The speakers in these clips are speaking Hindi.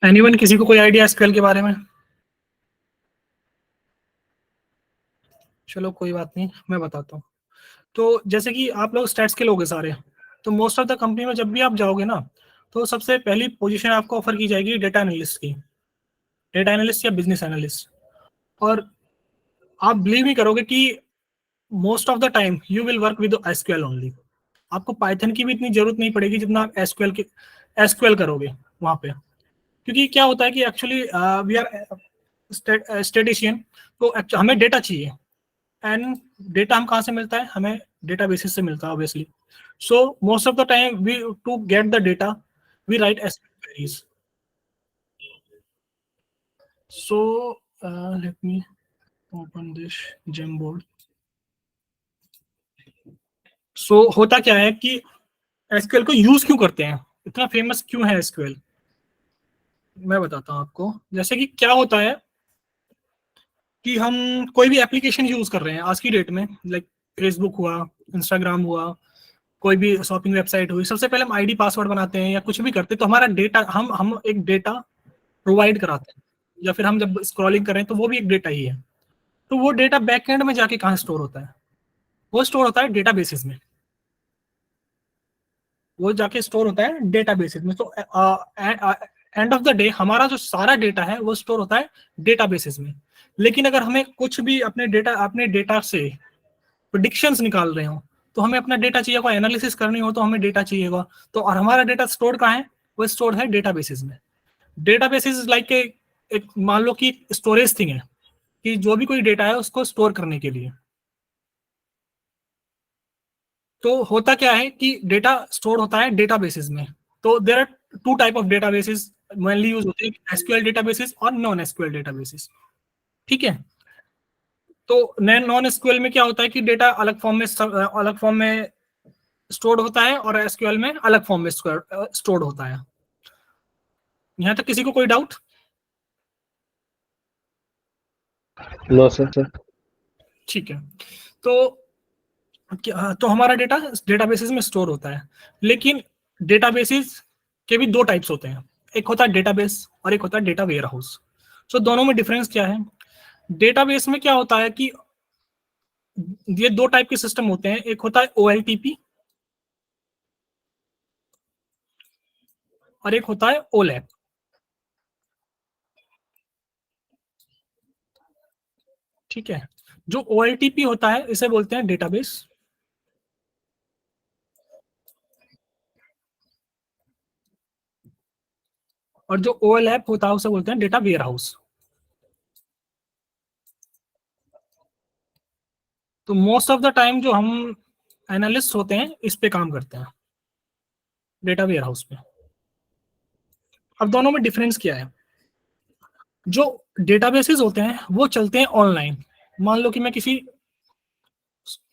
एनीवन, किसी को कोई आइडिया एसक्यूएल के बारे में? चलो कोई बात नहीं, मैं बताता हूँ। तो जैसे कि आप लोग स्टैट्स के लोग हैं सारे, तो मोस्ट ऑफ द कंपनी में जब भी आप जाओगे ना, तो सबसे पहली पोजीशन आपको ऑफर की जाएगी डेटा एनालिस्ट की, डेटा एनालिस्ट या बिजनेस एनालिस्ट। और आप बिलीव नहीं करोगे कि most of the time you will work with SQL only. आपको पाइथन की भी इतनी जरूरत नहीं पड़ेगी जितना आप एसक्यूएल करोगे वहां पे। क्योंकि क्या होता है कि एक्चुअली वी आर स्टेटिशियन, तो हमें डेटा चाहिए। एंड डेटा हम कहाँ से मिलता है? हमें डेटा बेसिस से मिलता है obviously. So most of the time we to get the data we write SQL queries. So let me open this Jamboard. So होता क्या है कि एसक्यूएल को यूज क्यों करते हैं, इतना फेमस क्यों है एसक्यूएल, मैं बताता हूँ आपको। जैसे कि क्या होता है कि हम कोई भी एप्लीकेशन यूज कर रहे हैं आज की डेट में, लाइक फेसबुक हुआ, इंस्टाग्राम हुआ, कोई भी शॉपिंग वेबसाइट हुई, सबसे पहले हम आईडी पासवर्ड बनाते हैं या कुछ भी करते हैं, तो हमारा डेटा हम एक डेटा प्रोवाइड कराते हैं, या फिर हम जब स्क्रॉलिंग करें तो वो भी एक डेटा ही है। तो वो डेटा बैकएंड में जाके कहाँ स्टोर होता है? वो स्टोर होता है डेटाबेसेस में। वो जाके स्टोर होता है डेटाबेसेस में। तो एंड ऑफ द डे हमारा जो सारा डेटा है वो स्टोर होता है डेटाबेसेस में। लेकिन अगर हमें कुछ भी अपने डेटा से प्रिडिक्शंस निकाल रहे हो, तो हमें अपना डेटा चाहिए होगा, एनालिसिस करनी हो तो हमें डेटा चाहिए होगा। तो और हमारा डेटा स्टोर कहाँ है? वो स्टोर है डेटाबेसेस में। डेटाबेसेस लाइक एक मान लो कि स्टोरेज थिंग है, कि जो भी कोई डेटा है उसको स्टोर करने के लिए। तो होता क्या है कि डेटा स्टोर होता है डेटाबेसेस में। तो there are two type of databases mainly use होते हैं, एसक्यूएल डेटाबेसेस और नॉन एसक्यूएल डेटाबेसेस। ठीक है। तो नॉन एसक्यूएल में क्या होता है कि डेटा अलग फॉर्म में स्टोर्ड होता है, और एसक्यूएल में अलग फॉर्म में स्टोर्ड होता है। यहाँ तक किसी को कोई डाउट? No sir. ठीक है। तो तो हमारा डेटा डेटाबेसेस में स्टोर होता है। लेकिन डेटाबेसेस के भी दो टाइप्स होते हैं, एक होता है डेटाबेस और एक होता है डेटा वेयर हाउस। सो दोनों में डिफरेंस क्या है? डेटाबेस में क्या होता है कि ये दो टाइप के सिस्टम होते हैं, एक होता है OLTP और एक होता है OLAP। ठीक है। जो OLTP होता है इसे बोलते हैं डेटाबेस, और जो OLAP होता है उसे बोलते हैं डेटा वेयर हाउस। तो मोस्ट ऑफ द टाइम जो हम एनालिस्ट होते हैं इस पे काम करते हैं, डेटा वेयर हाउस पे। अब दोनों में डिफरेंस क्या है? जो डेटाबेसेस होते हैं वो चलते हैं ऑनलाइन। मान लो कि मैं किसी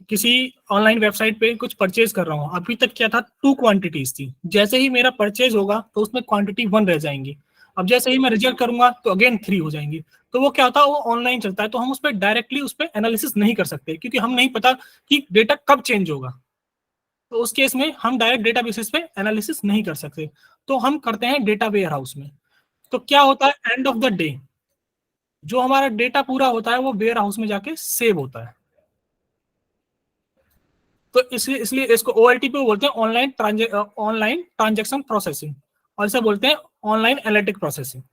किसी ऑनलाइन वेबसाइट पे कुछ परचेज कर रहा हूँ, अभी तक क्या था, 2 क्वांटिटीज थी। जैसे ही मेरा परचेज होगा तो उसमें क्वांटिटी 1 रह जाएंगी। अब जैसे ही मैं रिजल्ट करूंगा तो अगेन 3 हो जाएंगी। तो वो क्या होता है, वो ऑनलाइन चलता है, तो हम उस पर डायरेक्टली उस पर एनालिसिस नहीं कर सकते, क्योंकि हम नहीं पता कि डेटा कब चेंज होगा। तो उस केस में हम डायरेक्ट डेटा बेसिस पे एनालिसिस नहीं कर सकते, तो हम करते हैं डेटा वेयर हाउस में। तो क्या होता है, एंड ऑफ द डे जो हमारा डेटा पूरा होता है वो वेयर हाउस में जाके सेव होता है। तो इसलिए इसलिए इसको OLTP बोलते हैं, ऑनलाइन ट्रांजेक्शन प्रोसेसिंग, और इसे बोलते हैं ऑनलाइन एनालिटिक प्रोसेसिंग।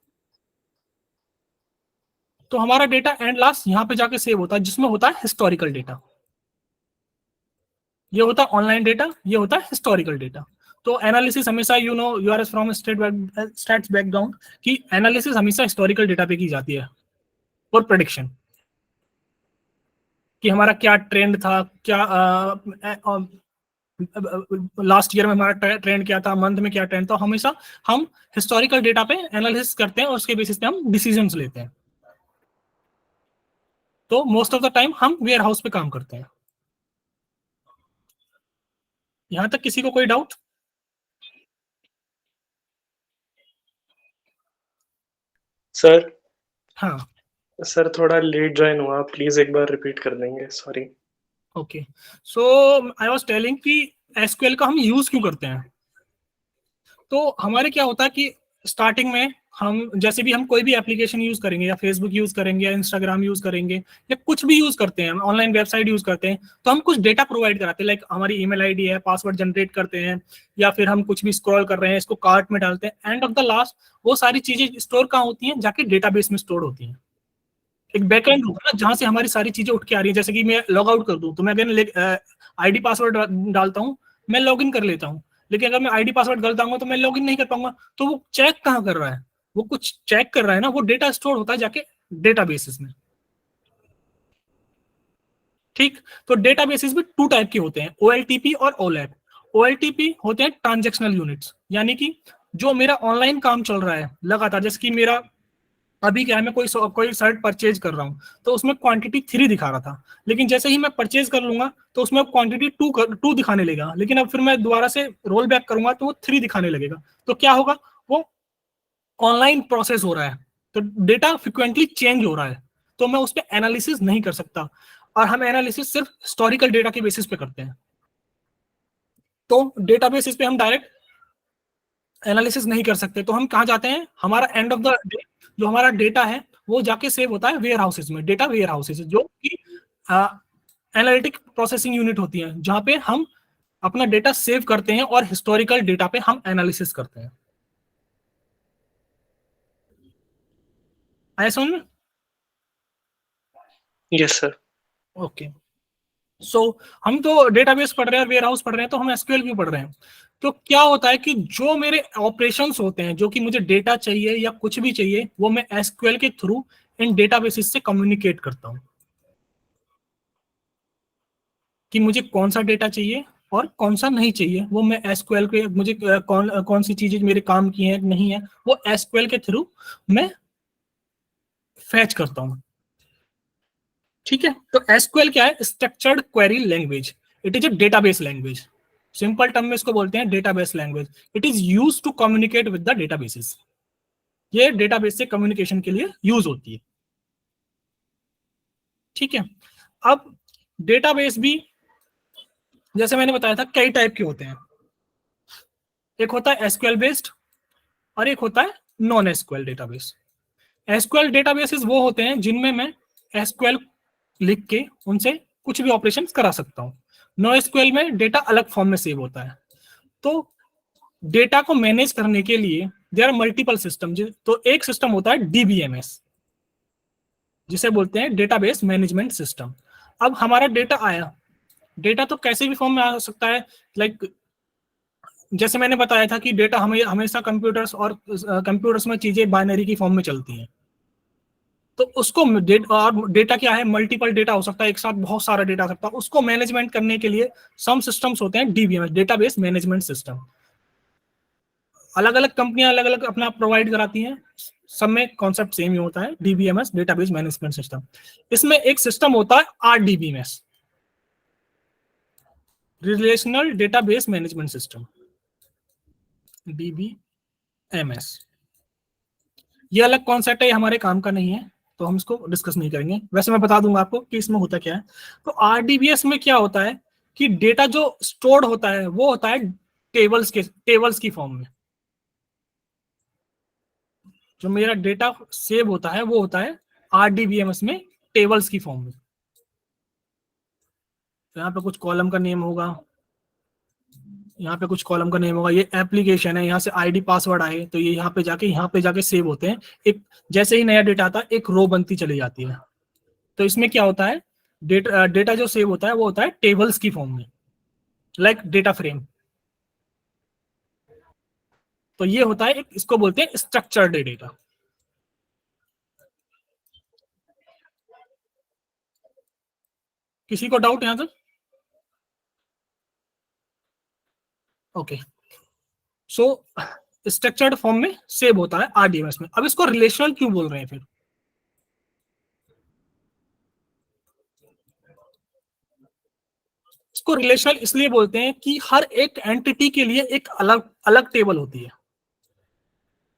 तो हमारा डेटा एंड लास्ट यहाँ पे जाके सेव होता है, जिसमें होता है हिस्टोरिकल डेटा। ये होता है ऑनलाइन डेटा, ये होता है हिस्टोरिकल डेटा। तो एनालिसिस हमेशा, you are from stats background, कि एनालिसिस हमेशा हिस्टोरिकल डेटा पे की जाती है और प्रेडिक्शन, कि हमारा क्या ट्रेंड था, क्या लास्ट ईयर में हमारा ट्रेंड क्या था, मंथ में क्या ट्रेंड था। हमेशा हम हिस्टोरिकल डेटा पे एनालिसिस करते हैं और उसके बेसिस पे हम डिसीजंस लेते हैं। तो मोस्ट ऑफ द टाइम हम वेयर हाउस पे काम करते हैं। यहां तक किसी को कोई डाउट? सर हाँ। सर थोड़ा लेट ज्वाइन हुआ, प्लीज एक बार रिपीट कर देंगे, sorry. Okay. So I was telling कि एसक्यूएल का हम यूज क्यों करते हैं। तो हमारे क्या होता है कि स्टार्टिंग में हम जैसे भी हम कोई भी एप्लीकेशन यूज करेंगे, या फेसबुक यूज करेंगे, या इंस्टाग्राम यूज करेंगे, या कुछ भी यूज करते हैं, हम ऑनलाइन वेबसाइट यूज करते हैं, तो हम कुछ डेटा प्रोवाइड कराते हैं, लाइक हमारी ईमेल आईडी है, पासवर्ड जनरेट करते हैं, या फिर हम कुछ भी स्क्रॉल कर रहे हैं, इसको कार्ट में डालते हैं। एंड ऑफ द लास्ट वो सारी चीजें स्टोर कहाँ होती हैं? जाके डेटाबेस में स्टोर होती हैं। एक बैकएंड होगा ना जहां से हमारी सारी चीजें उठ के आ रही है। जैसे कि मैं लॉग आउट कर दूं तो मैं अगर आईडी पासवर्ड डालता हूं, मैं लॉग इन कर लेता हूं, लेकिन अगर मैं आईडी पासवर्ड गलत डालूंगा तो मैं लॉग इन नहीं कर पाऊंगा। तो वो चेक कहाँ कर रहा है? वो कुछ चेक कर रहा है ना, वो डेटा स्टोर होता है जाके डेटाबेसेस में। ठीक, तो डेटाबेसेस भी टू टाइप के होते हैं, OLTP और OLAP। OLTP होते हैं ट्रांजेक्शनल यूनिट्स, यानी कि जो मेरा ऑनलाइन काम चल रहा है लगातार, जैसे कि मेरा अभी क्या है, मैं कोई शर्ट परचेज कर रहा हूँ, तो उसमें क्वांटिटी 3 दिखा रहा था, लेकिन जैसे ही मैं परचेज कर लूंगा तो उसमें क्वांटिटी 2 दिखाने लगेगा, लेकिन अब फिर मैं दोबारा से रोल बैक करूंगा तो वो 3 दिखाने लगेगा। तो क्या होगा? वो ऑनलाइन प्रोसेस हो रहा है, तो डेटा फ्रिक्वेंटली चेंज हो रहा है, तो मैं उस पर एनालिसिस नहीं कर सकता। और हम एनालिसिस सिर्फ हिस्टोरिकल डेटा के बेसिस पे करते हैं। तो डेटा बेसिस पे हम डायरेक्ट एनालिसिस नहीं कर सकते, तो हम कहाँ जाते हैं? हमारा एंड ऑफ द डे जो हमारा डेटा है वो जाके सेव होता है वेयर हाउसेज में, डेटा वेयर हाउसेज, जो कि एनालिटिक प्रोसेसिंग यूनिट होती है, जहां पे हम अपना डेटा सेव करते हैं और हिस्टोरिकल डेटा पे हम एनालिसिस करते हैं। आया समझ में? Yes sir. ओके, सो हम तो डेटाबेस पढ़ रहे हैं और वेयर हाउस पढ़ रहे हैं, तो हम एसक्यूएल क्यों पढ़ रहे हैं? तो क्या होता है कि जो मेरे ऑपरेशंस होते हैं, जो कि मुझे डेटा चाहिए या कुछ भी चाहिए, वो मैं एसक्यूएल के थ्रू इन डेटाबेसेस से कम्युनिकेट करता हूँ कि मुझे कौन सा डेटा चाहिए और कौन सा नहीं चाहिए। वो मैं एसक्यूएल के मुझे कौन सी चीजें मेरे काम की है नहीं है, वो एसक्यूएल के थ्रू मैं फैच करता हूँ। ठीक है, तो एसक्यूएल क्या है? Structured query language. It is a database language. Simple term में इसको बोलते हैं database language. It is use to communicate with the databases. ये डेटाबेस से कम्युनिकेशन के लिए यूज होती है। ठीक है, अब डेटाबेस भी जैसे मैंने बताया था कई टाइप के होते हैं। एक होता है एसक्यूएल बेस्ड और एक होता है non SQL database. SQL databases वो होते हैं जिनमें मैं एसक्यूएल लिख के उनसे कुछ भी ऑपरेशन करा सकता हूँ। नो एसक्यूएल में डेटा अलग फॉर्म में सेव होता है। तो डेटा को मैनेज करने के लिए देयर आर मल्टीपल सिस्टम। तो एक सिस्टम होता है डीबीएमएस, जिसे बोलते हैं डेटाबेस मैनेजमेंट सिस्टम। अब हमारा डेटा आया, डेटा तो कैसे भी फॉर्म में आ सकता है। लाइक जैसे मैंने बताया था कि डेटा हमेशा कंप्यूटर्स में चीजें बाइनरी की फॉर्म में चलती हैं। तो उसको और डेटा क्या है? मल्टीपल डेटा हो सकता है, एक साथ बहुत सारा डेटा आ सकता है। उसको मैनेजमेंट करने के लिए सम सिस्टम्स होते हैं डीबीएमएस, डेटाबेस मैनेजमेंट सिस्टम। अलग अलग कंपनियां अलग अलग अपना प्रोवाइड कराती हैं, सब में कॉन्सेप्ट सेम ही होता है, डीबीएमएस डेटाबेस मैनेजमेंट सिस्टम। इसमें एक सिस्टम होता है RDBMS, relational database management system, DBMS. ये अलग कॉन्सेप्ट है, ये हमारे काम का नहीं है, तो हम इसको डिस्कस नहीं करेंगे। वैसे मैं बता दूंगा आपको कि इसमें होता क्या है। तो आरडीबीएस में क्या होता है कि डेटा जो स्टोर्ड होता है वो होता है टेबल्स की फॉर्म में। जो मेरा डेटा सेव होता है वो होता है आरडीबीएमएस में टेबल्स की फॉर्म में। तो यहाँ पे कुछ कॉलम का नेम होगा, यहाँ पे कुछ कॉलम का नेम होगा, ये एप्लीकेशन है, यहाँ से आईडी पासवर्ड आए तो ये यहाँ पे जाके सेव होते हैं। एक जैसे ही नया डेटा आता है एक रो बनती चली जाती है। तो इसमें क्या होता है? डेटा जो सेव होता है वो होता है टेबल्स की फॉर्म में, लाइक डेटा फ्रेम। तो ये होता है एक, इसको बोलते हैं स्ट्रक्चर्ड डेटा। किसी को डाउट यहां तक? ओके, सो स्ट्रक्चर्ड फॉर्म में सेव होता है आरडीएमएस में। अब इसको रिलेशनल क्यों बोल रहे हैं फिर? इसको रिलेशनल इसलिए बोलते हैं कि हर एक एंटिटी के लिए एक अलग अलग टेबल होती है।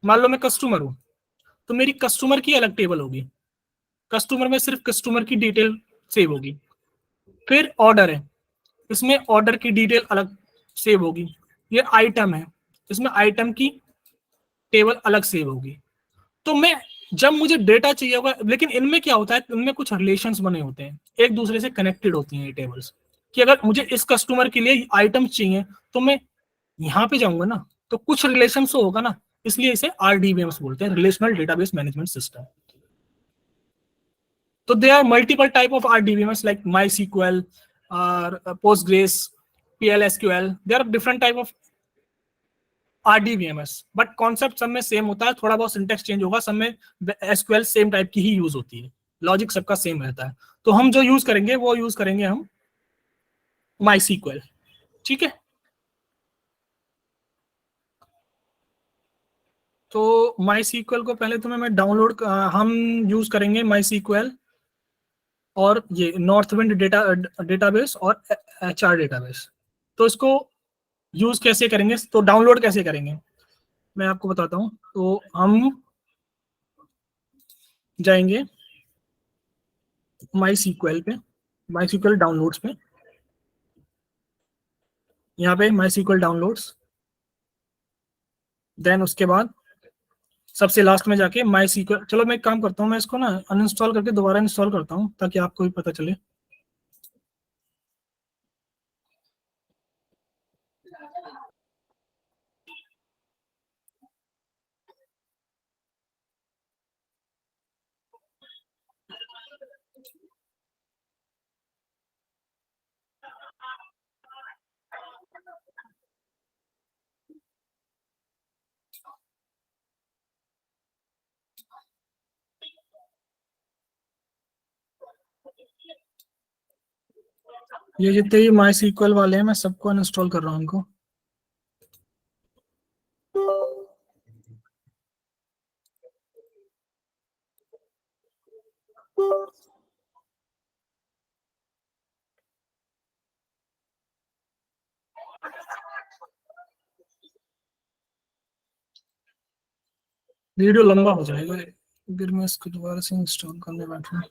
मान लो मैं कस्टमर हूं, तो मेरी कस्टमर की अलग टेबल होगी। कस्टमर में सिर्फ कस्टमर की डिटेल सेव होगी। फिर ऑर्डर है, इसमें ऑर्डर की डिटेल अलग सेव होगी। ये आइटम है, इसमें आइटम की टेबल अलग सेव होगी। तो मैं जब मुझे डेटा चाहिए होगा, लेकिन इनमें क्या होता है, इनमें कुछ रिलेशंस बने होते हैं, एक दूसरे से कनेक्टेड होती हैं ये टेबल्स, कि अगर मुझे इस कस्टमर के लिए आइटम्स चाहिए तो मैं यहाँ पे जाऊंगा ना, तो कुछ रिलेशन तो होगा ना, इसलिए इसे आरडीबीएमएस बोलते हैं, रिलेशनल डेटाबेस मैनेजमेंट सिस्टम। तो there are multiple type of RDBMS like MySQL or Postgres, PLSQL. There are different type of RDBMS, but concept सब में सेम होता है, थोड़ा बहुत सिंटेक्स चेंज होगा, सब में SQL सेम टाइप की ही यूज होती है, लॉजिक सबका सेम रहता है। तो हम जो यूज करेंगे वो यूज करेंगे हम MySQL। ठीक है, तो MySQL को पहले तुम्हें मैं डाउनलोड, हम यूज करेंगे MySQL और ये नॉर्थ विंड डेटाबेस और HR डेटाबेस। तो इसको यूज कैसे करेंगे, तो डाउनलोड कैसे करेंगे मैं आपको बताता हूँ। तो हम जाएंगे माई सीक्वल पे, माई सीक्वल डाउनलोड्स पे, यहाँ पे माई सीक्वल डाउनलोड्स, देन उसके बाद सबसे लास्ट में जाके माई सीक्वल, चलो मैं एक काम करता हूँ, मैं इसको ना अनइंस्टॉल करके दोबारा इंस्टॉल करता हूँ ताकि आपको भी पता चले। ये जितने भी माई सीक्वल वाले हैं मैं सबको अनइंस्टॉल कर रहा हूँ उनको। वीडियो लंबा हो जाएगा फिर मैं इसको दोबारा से इंस्टॉल करने बैठूँ।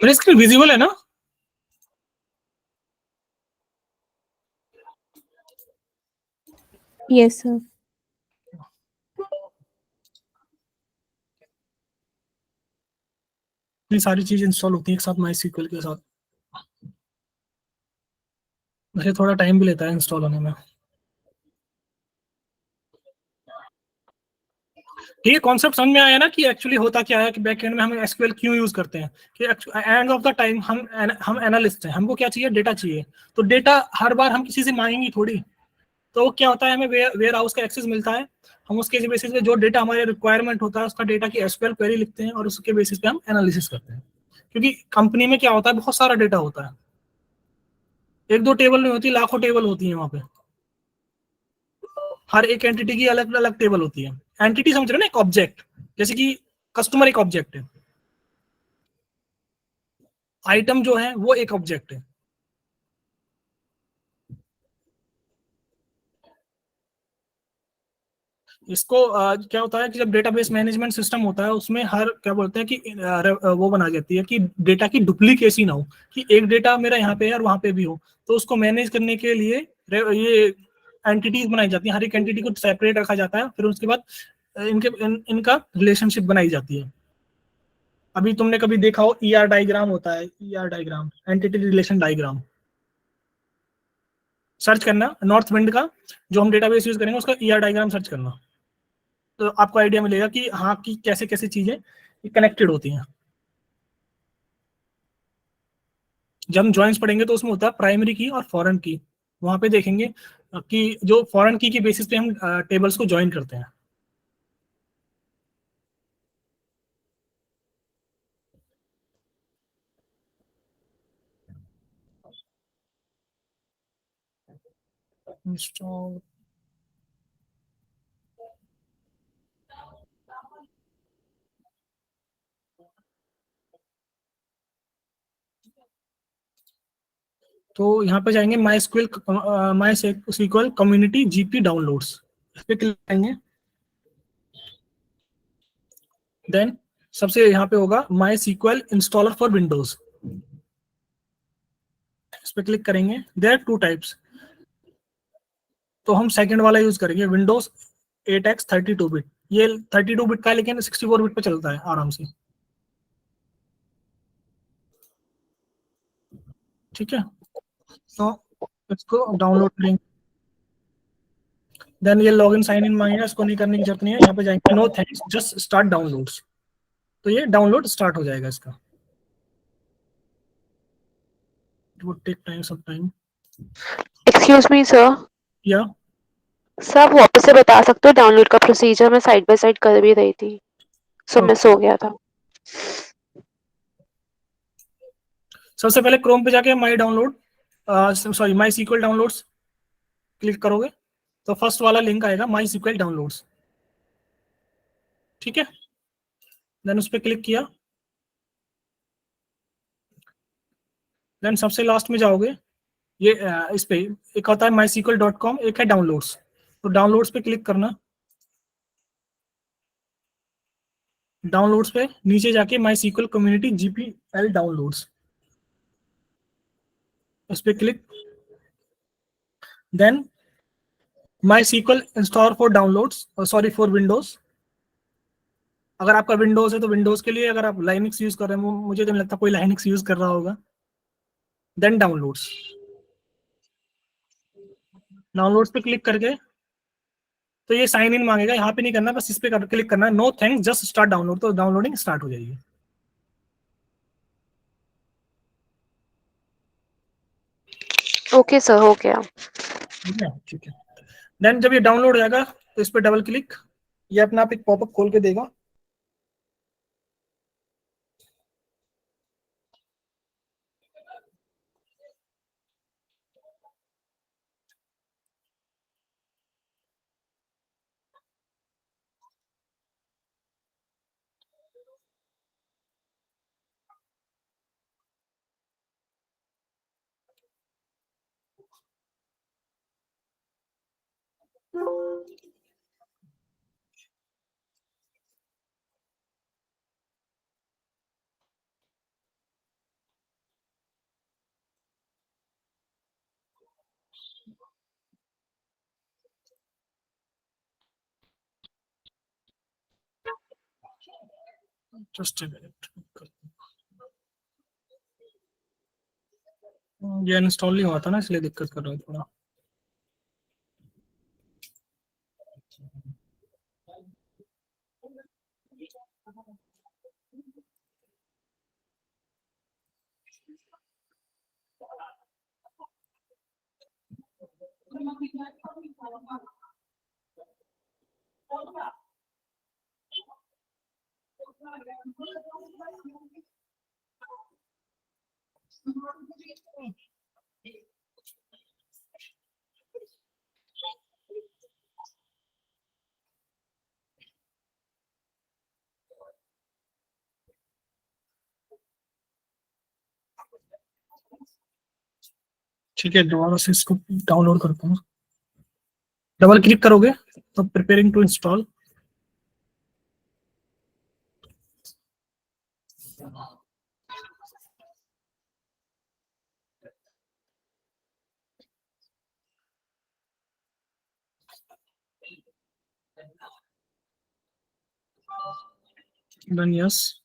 मेरी स्क्रीन विजिबल है ना? Yes, sir. ये सारी चीज इंस्टॉल होती है एक साथ माई सीक्वल के साथ, वैसे थोड़ा टाइम भी लेता है इंस्टॉल होने में। ये कॉन्सेप्ट समझ में आया ना कि एक्चुअली होता क्या है, कि बैकएंड में हम एसक्यूएल क्यों यूज करते हैं, कि एंड ऑफ द टाइम हम एनालिस्ट हैं, हमको क्या चाहिए, डेटा चाहिए। तो डेटा हर बार हम किसी से मांगेंगे थोड़ी, तो क्या होता है, हमें वेयर हाउस का एक्सेस मिलता है, हम उसके बेसिस पे जो डेटा हमारे रिक्वायरमेंट होता है उसका डेटा की एसक्यूएल क्वेरी लिखते हैं और उसके बेसिस पे हम एनालिसिस करते हैं। क्योंकि कंपनी में क्या होता है, बहुत सारा डेटा होता है, एक दो टेबल नहीं होती, लाखों टेबल होती है वहां पे, हर एक एंटिटी की अलग अलग टेबल होती है। एंटिटी समझ रहे हो ना, एक ऑब्जेक्ट, जैसे कि कस्टमर एक ऑब्जेक्ट है, आइटम जो है वो एक ऑब्जेक्ट है। इसको क्या होता है कि जब डेटाबेस मैनेजमेंट सिस्टम होता है उसमें हर क्या बोलते हैं कि वो बना जाती है कि डेटा की डुप्लीकेसी ना हो, कि एक डेटा मेरा यहाँ पे है और वहां पे भी हो। तो उसको मैनेज करने के लिए ये एंटिटीज बनाई जाती है, हर एक एंटिटी को सेपरेट रखा जाता है, फिर उसके बाद इनका रिलेशनशिप बनाई जाती है। अभी तुमने कभी देखा हो ईआर डायग्राम होता है, ER diagram, entity relation diagram, search करना नॉर्थ विंड का, जो हम डेटाबेस यूज करेंगे उसका ईआर डायग्राम सर्च करना, तो आपको आइडिया मिलेगा कि हाँ कि कैसे कैसे चीजें कनेक्टेड होती हैं। जब हम जॉइंस पढ़ेंगे तो उसमें होता है प्राइमरी की और फॉरेन की, वहां पे देखेंगे कि जो फॉरेन की बेसिस पे हम टेबल्स को ज्वाइन करते हैं। इंस्टॉल, तो यहाँ पे जाएंगे माई SQL कम्युनिटी जीपी डाउनलोड्स, इस पे क्लिक करेंगे। देन सबसे यहाँ पे होगा माई SQL इंस्टॉलर फॉर विंडोज, इस पे क्लिक करेंगे। देयर आर टू टाइप्स, तो हम सेकंड वाला यूज करेंगे, विंडोज 8X 32 बिट। ये 32 बिट का है, लेकिन 64 बिट पे चलता है आराम से। ठीक है, तो इसको डाउनलोड करेंगे। देन ये लॉगिन साइन इन मांगेगा, इसको नहीं करने की जरूरत नहीं है। यहाँ पे जाएंगे no thanks just start downloads, तो ये डाउनलोड स्टार्ट हो जाएगा इसका। It would take time, some time. Excuse me sir, या सर आप वापस से बता सकते हो डाउनलोड का प्रोसीजर? मैं साइड बाय साइड कर भी रही थी, सो मिस हो गया था। सबसे पहले क्रोम पे जाके my download, sorry my SQL downloads click करोगे तो फर्स्ट वाला लिंक आएगा माई SQL डाउनलोड्स। ठीक है, देन उस पर क्लिक किया। देन सबसे लास्ट में जाओगे, ये इस पे एक होता है mysql.com, एक है डाउनलोड्स, तो डाउनलोड्स पे क्लिक करना। डाउनलोड्स पे नीचे जाके MySQL कम्युनिटी GPL डाउनलोड्स, इस पे click. Then MySQL install for downloads, sorry for Windows. अगर आपका विंडोज है तो विंडोज के लिए, अगर आप लाइनिक्स यूज कर रहे हैं, मुझे तो नहीं लगता कोई लाइनिक्स यूज कर रहा होगा। देन डाउनलोड्स, डाउनलोड्स पे क्लिक करके तो ये साइन इन मांगेगा, यहाँ पे नहीं करना, बस इस पे क्लिक करना है, no thanks just start download, तो डाउनलोडिंग स्टार्ट हो जाएगी। ओके सर, हो गया। ठीक है, ठीक है। देन जब ये डाउनलोड हो जाएगा तो इस पे डबल क्लिक, ये अपना आप एक पॉपअप खोल के देगा। जस्ट अ मिनट, ये इंस्टॉल नहीं हुआ था ना, इसलिए दिक्कत कर रहा है थोड़ा। ठीक है, दोबारा से इसको डाउनलोड करता हूँ। डबल क्लिक करोगे तो preparing to install. Done, yes.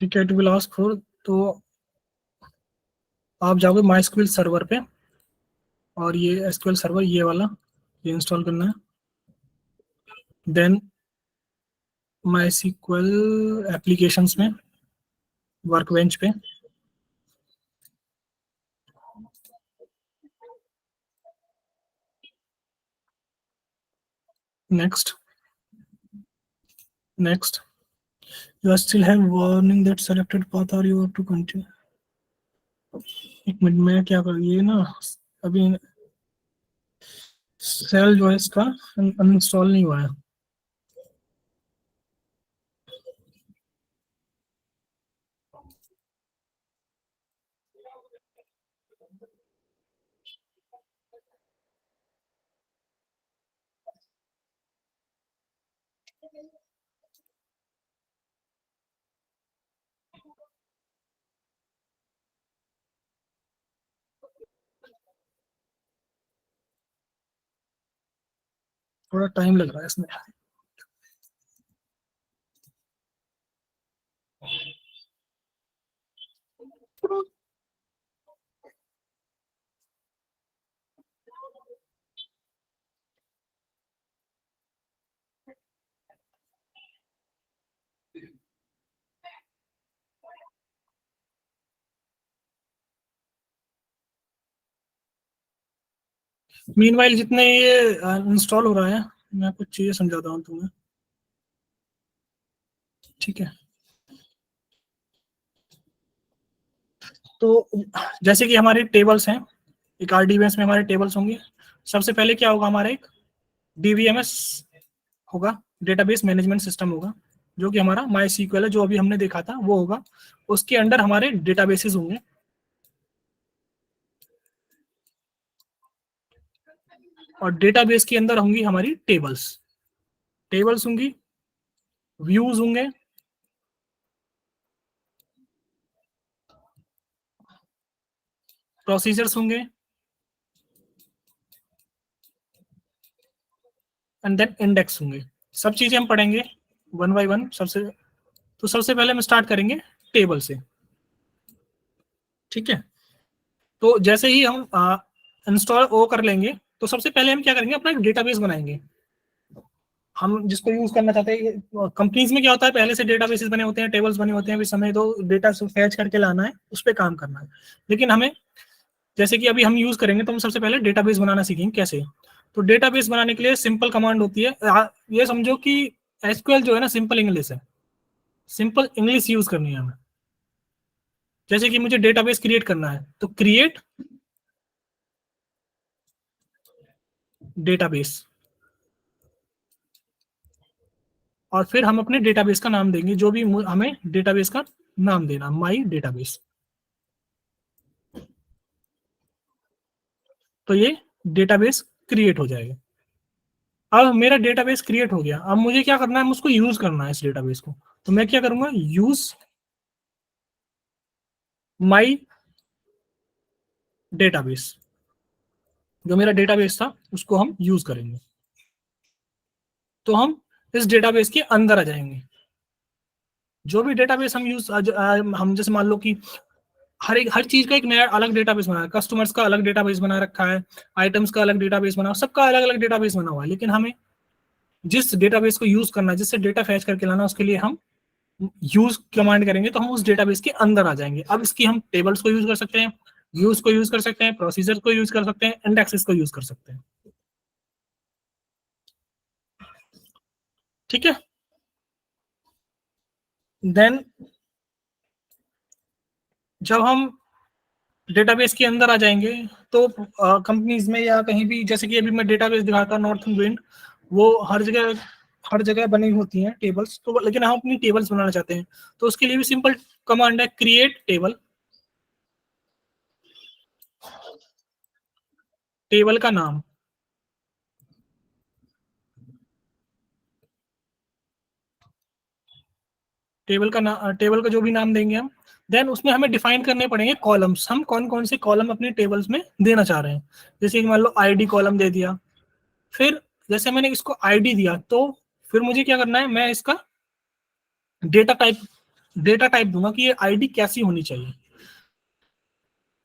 ठीक है, इट विल आस्क फॉर, तो आप जाओगे MySQL सर्वर पे। और ये एसक्यूएल सर्वर ये वाला, ये इंस्टॉल करना है। देन माई एसक्यूएल एप्लीकेशंस में, वर्कबेंच पे, next next, you still have warning that selected path are you to continue। एक मिनट में क्या कर, ये ना अभी सेल जो है इसका अनइंस्टॉल नहीं हुआ है। थोड़ा टाइम लग रहा है इसमें। मीनवाइल जितने ये इंस्टॉल हो रहा है, मैं कुछ चीजें समझाता हूँ तुम्हें, ठीक है। तो जैसे कि हमारे टेबल्स हैं, एक आरडीबीएमएस में हमारे टेबल्स होंगे। सबसे पहले क्या होगा, हमारा एक डीबीएमएस होगा, डेटाबेस मैनेजमेंट सिस्टम होगा, जो कि हमारा माई एसक्यूएल है, जो अभी हमने देखा था वो होगा। उसके अंडर हमारे डेटाबेसेस होंगे, और डेटाबेस के अंदर होंगी हमारी टेबल्स। टेबल्स होंगी, व्यूज होंगे, प्रोसीजर्स होंगे, एंड देन इंडेक्स होंगे। सब चीजें हम पढ़ेंगे वन बाय वन। सबसे पहले हम स्टार्ट करेंगे टेबल से, ठीक है। तो जैसे ही हम इंस्टॉल ओ कर लेंगे, तो सबसे पहले हम क्या करेंगे, अपना एक डेटाबेस बनाएंगे, हम जिसको यूज करना चाहते हैं। कंपनीज में क्या होता है, पहले से डेटाबेसेस बने होते हैं, टेबल्स बने होते हैं, अभी समय तो डेटा फैच करके लाना है, उस पर काम करना है। लेकिन हमें, जैसे कि अभी हम यूज करेंगे, तो हम सबसे पहले डेटाबेस बनाना सीखेंगे कैसे। तो डेटाबेस बनाने के लिए सिंपल कमांड होती है, ये समझो कि एसक्यूएल जो है ना, सिंपल इंग्लिश है, सिंपल इंग्लिश यूज करनी है हमें। जैसे कि मुझे डेटाबेस क्रिएट करना है, तो क्रिएट डेटाबेस, और फिर हम अपने डेटाबेस का नाम देंगे, जो भी हमें डेटाबेस का नाम देना, माई डेटाबेस। तो ये डेटाबेस क्रिएट हो जाएगा। अब मेरा डेटाबेस क्रिएट हो गया, अब मुझे क्या करना है, मुझको यूज करना है इस डेटाबेस को। तो मैं क्या करूंगा, यूज माई डेटाबेस, जो मेरा डेटाबेस था उसको हम यूज करेंगे। तो हम इस डेटाबेस के अंदर आ जाएंगे। जो भी डेटाबेस हम हम जैसे मान लो कि हर चीज का एक नया अलग डेटाबेस बना है, कस्टमर्स का अलग डेटाबेस बना रखा है, आइटम्स का अलग डेटाबेस बना, सबका अलग अलग डेटाबेस बना हुआ है। लेकिन हमें जिस डेटाबेस को यूज करना है, जिससे डेटा फैच करके लाना, उसके लिए हम यूज कमांड करेंगे, तो हम उस डेटाबेस के अंदर आ जाएंगे। अब इसकी हम टेबल्स को यूज कर सकते हैं, व्यूज को यूज कर सकते हैं, प्रोसीजर को यूज कर सकते हैं, इंडेक्सेस को यूज कर सकते हैं, ठीक है। देन जब हम डेटाबेस के अंदर आ जाएंगे, तो कंपनीज में या कहीं भी, जैसे कि अभी मैं डेटाबेस दिखाता नॉर्थन विंड, वो हर जगह बनी होती हैं टेबल्स। तो लेकिन हम अपनी टेबल्स बनाना चाहते हैं, तो उसके लिए भी सिंपल कमांड है, क्रिएट टेबल। टेबल का नाम, टेबल का जो भी नाम देंगे हम, देन उसमें हमें डिफाइन करने पड़ेंगे कॉलम्स, हम कौन कौन से कॉलम अपने टेबल्स में देना चाह रहे हैं। जैसे कि मान लो आईडी कॉलम दे दिया, फिर जैसे मैंने इसको आईडी दिया, तो फिर मुझे क्या करना है, मैं इसका डेटा टाइप दूंगा कि ये आईडी कैसी होनी चाहिए।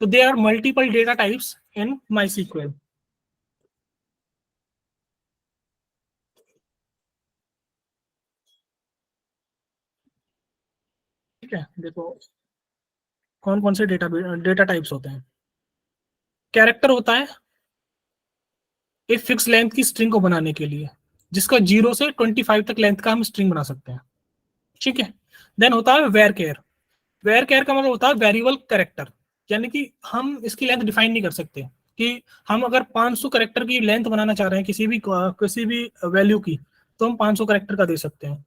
तो they are multiple data types in MySQL. ठीक है, देखो कौन कौन से डेटा टाइप्स होते हैं. कैरेक्टर होता है एक फिक्स लेंथ की स्ट्रिंग को बनाने के लिए, जिसका 0 से 25 तक लेंथ का हम स्ट्रिंग बना सकते हैं. ठीक है. देन होता है वेर केयर. वेर केयर का मतलब होता है वेरिएबल कैरेक्टर, यानी कि हम इसकी लेंथ डिफाइन नहीं कर सकते कि हम अगर 500 कैरेक्टर की लेंथ बनाना चाह रहे हैं किसी भी वैल्यू की, तो हम 500 कैरेक्टर का दे सकते हैं.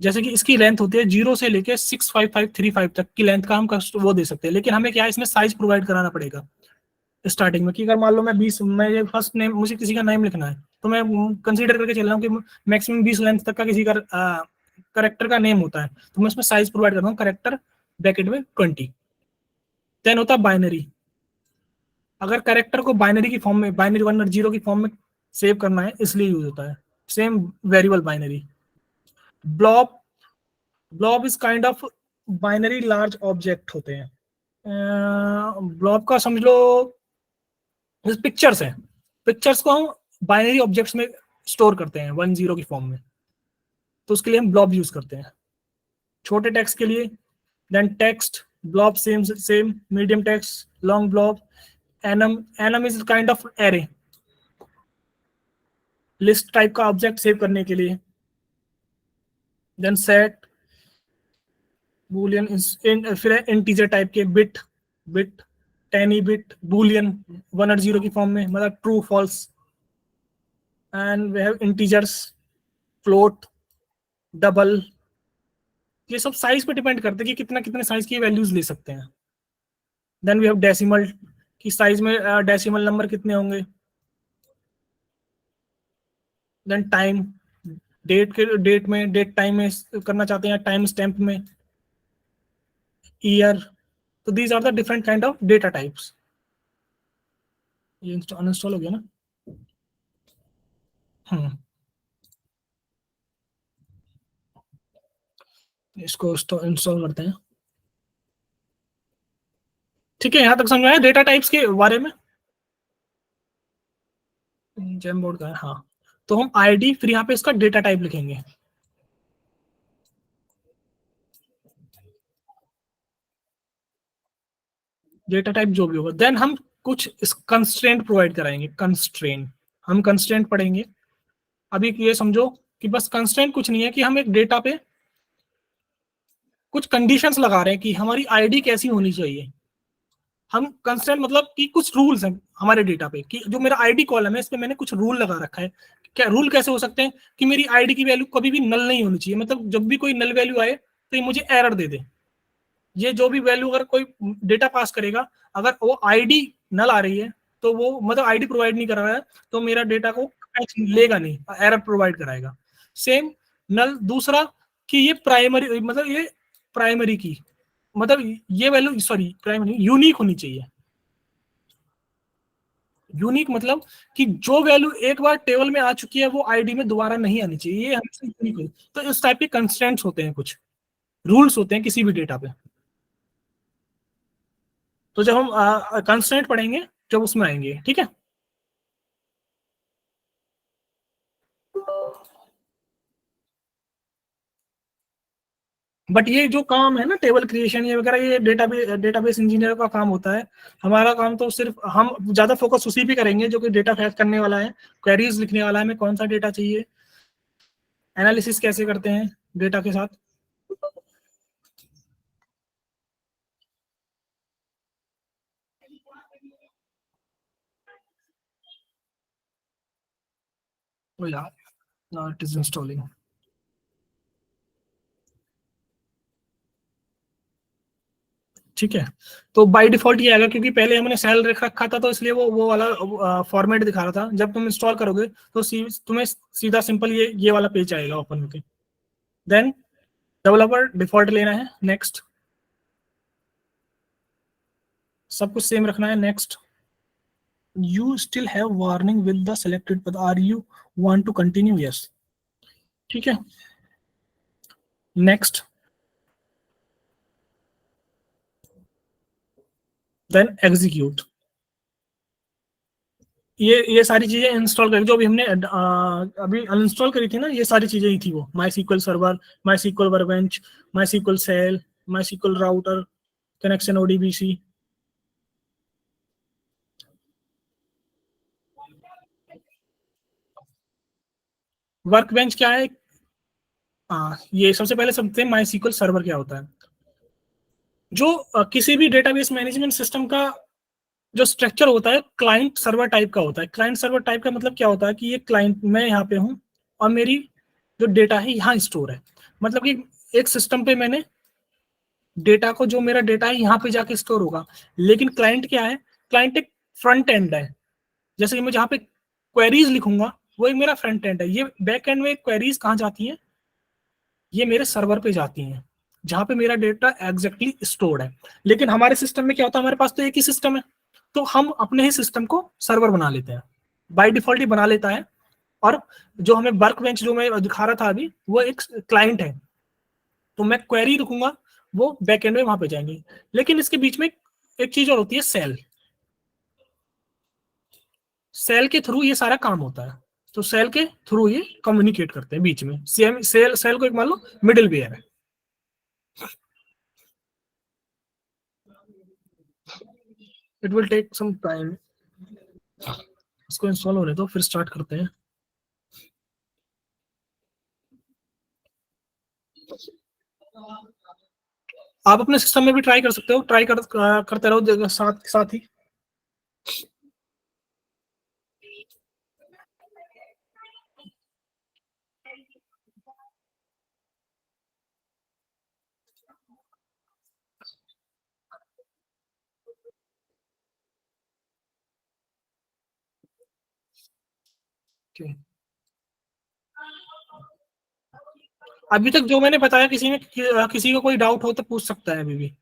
जैसे कि इसकी लेंथ होती है 0 से लेके 65535 तक की लेंथ का हम वो दे सकते हैं, लेकिन हमें क्या है इसमें साइज प्रोवाइड कराना पड़ेगा स्टार्टिंग में, कि अगर मान लो मैं फर्स्ट नेम, मुझे किसी का नेम लिखना है, तो मैं कंसीडर करके चल रहा हूँ कि मैक्सिमम 20 लेंथ तक का किसी का करेक्टर का नेम होता है, तो मैं उसमें साइज प्रोवाइड करता हूँ करेक्टर ब्रैकेट में 20. देन होता है बाइनरी. अगर करेक्टर को बाइनरी की फॉर्म में, बाइनरी 1 और 0 की फॉर्म में सेव करना है, इसलिए यूज होता है. Same variable binary. Blob. Blob is kind of binary large object होते हैं. ब्लॉब का समझ लो पिक्चर्स है. पिक्चर्स को हम बाइनरी ऑब्जेक्ट्स में स्टोर करते हैं 1-0 की फॉर्म में, तो उसके लिए हम ब्लॉब यूज करते हैं. छोटे टेक्स्ट के लिए then text blob, same same medium text long blob. Enum is kind of array, list type का ऑब्जेक्ट सेव करने के लिए. देन सेट बूलियन, फिर इंटीजर टाइप के bit, bit tiny bit boolean 1 और 0 की फॉर्म में, मतलब true false. And we have integers, float, double. ये सब साइज पे डिपेंड करते हैं कि कितना कितने साइज की वैल्यूज ले सकते हैं. देन वी हैव डेसिमल, की साइज में डेसिमल नंबर कितने होंगे. देन टाइम, डेट टाइम में करना चाहते हैं, टाइम स्टैम्प में, ईयर. तो these are the different kind of data types. ये अनइंस्टॉल हो गया ना. इसको इंस्टॉल करते हैं. ठीक है, यहां तक समझ में आया डेटा टाइप्स के बारे में. जेम बोर्ड का है, हाँ. तो हम आईडी फिर यहाँ पे इसका डेटा टाइप लिखेंगे. डेटा टाइप जो भी होगा, देन हम कुछ कंस्ट्रेंट प्रोवाइड कराएंगे. कंस्ट्रेंट, हम कंस्ट्रेंट पढ़ेंगे. अभी ये समझो कि बस कंस्ट्रेंट कुछ नहीं है कि हम एक डेटा पे कुछ कंडीशंस लगा रहे हैं कि हमारी आईडी कैसी होनी चाहिए. हम कंस्ट्रेंट मतलब कि कुछ रूल्स हैं हमारे डेटा पे, कि जो मेरा आईडी कॉलम है इस पे मैंने कुछ रूल लगा रखा है. क्या रूल कैसे हो सकते हैं कि मेरी आईडी की वैल्यू कभी भी नल नहीं होनी चाहिए, मतलब जब भी कोई नल वैल्यू आए तो ये मुझे एरर दे दे. ये जो भी वैल्यू अगर कोई डेटा पास करेगा, अगर वो आईडी नल आ रही है, तो वो मतलब आईडी प्रोवाइड नहीं कर रहा है, तो मेरा डेटा को लेगा नहीं, एरर प्रोवाइड कराएगा. सेम नल दूसरा, कि ये प्राइमरी, मतलब ये प्राइमरी की, मतलब ये वैल्यू, सॉरी प्राइमरी, यूनिक होनी चाहिए. यूनिक मतलब कि जो वैल्यू एक बार टेबल में आ चुकी है वो आईडी में दोबारा नहीं आनी चाहिए, ये हमेशा यूनिक हो. तो इस टाइप के कंस्ट्रेंट्स होते हैं, कुछ रूल्स होते हैं किसी भी डेटा पे. तो जब हम कंस्ट्रेंट पढ़ेंगे जब उसमें आएंगे. ठीक है. बट ये जो काम है ना टेबल क्रिएशन ये वगैरह, ये डेटाबेस इंजीनियर का काम होता है. हमारा काम तो सिर्फ हम ज्यादा फोकस उसी पे करेंगे जो कि डेटा फैच करने वाला है, क्वेरीज लिखने वाला है, हमें कौन सा डेटा चाहिए, एनालिसिस कैसे करते हैं डेटा के साथ. तो यार इट इज इंस्टॉलिंग. ठीक है. तो बाय डिफॉल्ट ये आएगा क्योंकि पहले हमने सेल रख रखा था, तो इसलिए वो वाला फॉर्मेट दिखा रहा था. जब तुम इंस्टॉल करोगे तो तुम्हें सीधा सिंपल ये वाला पेज आएगा ओपन होके. देन डेवलपर डिफॉल्ट लेना है, नेक्स्ट. सब कुछ सेम रखना है, next. You still have warning with the selected path. Are you want to continue? Yes. ठीक है. नेक्स्ट. Then execute. ये सारी चीजें इंस्टॉल करी जो अभी हमने अभी अनइंस्टॉल करी थी ना, ये सारी चीजें ही थी वो, my sequel server, my sequel workbench, my sequel shell, my sequel router, connection ODBC. Workbench क्या है? ये सबसे पहले समझते हैं माई सीक्वल सर्वर क्या होता है। जो किसी भी डेटाबेस मैनेजमेंट सिस्टम का जो स्ट्रक्चर होता है क्लाइंट सर्वर टाइप का होता है। क्लाइंट सर्वर टाइप का मतलब क्या होता है कि ये क्लाइंट, मैं यहाँ पे हूँ और मेरी जो डेटा है यहाँ स्टोर है। मतलब कि एक सिस्टम पे मैंने डेटा को, जो मेरा डेटा है यहाँ पे जाके स्टोर होगा। लेकिन क्लाइंट क्या है? क्लाइंट एक फ्रंट एंड है। जैसे कि मैं जहाँ पे क्वेरीज लिखूंगा वो एक मेरा फ्रंट एंड है। ये बैक एंड में क्वेरीज कहाँ जाती हैं? ये मेरे सर्वर पे जाती हैं, जहाँ पे मेरा डेटा एग्जैक्टली स्टोर्ड है। लेकिन हमारे सिस्टम में क्या होता है? हमारे पास तो एक ही सिस्टम है, तो हम अपने ही सिस्टम को सर्वर बना लेते हैं, बाय डिफॉल्ट ही बना लेता है। और जो हमें वर्क बेंच जो मैं दिखा रहा था अभी, वो एक क्लाइंट है। तो मैं क्वेरी रखूंगा, वो बैकएंड में वहां पे जाएंगे। लेकिन इसके बीच में एक चीज और होती है, सेल। सेल के थ्रू ये सारा काम होता है। तो सेल के थ्रू ये कम्युनिकेट करते हैं बीच में। सेल सेल को एक मान लो मिडिल वेयर है। It will take some time, इसको इंस्टॉल होने दो फिर स्टार्ट करते हैं। आप अपने सिस्टम में भी ट्राई कर सकते हो, करते रहो साथ साथ ही। Okay. अभी तक जो मैंने बताया, किसी को कोई डाउट हो तो पूछ सकता है अभी भी।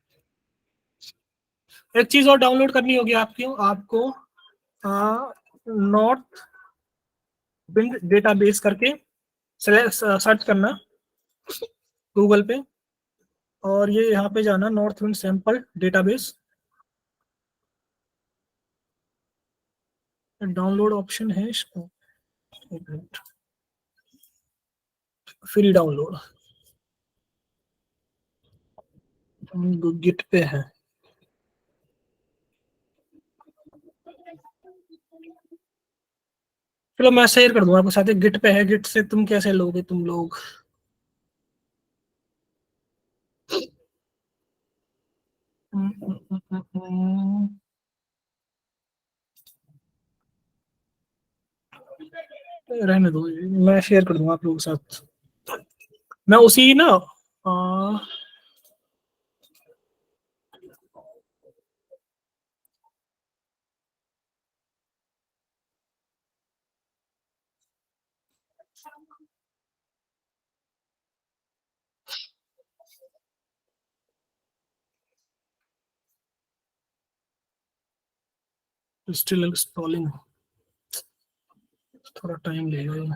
एक चीज और डाउनलोड करनी होगी आपको नॉर्थ विंड डेटाबेस करके सर्च करना गूगल पे, और ये यहाँ पे जाना north wind sample database. Download option है इसको, एक मिनट, फ्री डाउनलोड गिट पे है। चलो मैं शेयर कर दूंगा आपके साथ, गिट पे है। गिट से तुम कैसे लोगे तुम लोग? रहने दो, मैं शेयर कर दूंगा आप लोगों के साथ। मैं उसी ना स्टिल इंस्टॉलिंग, थोड़ा टाइम लेगा ये।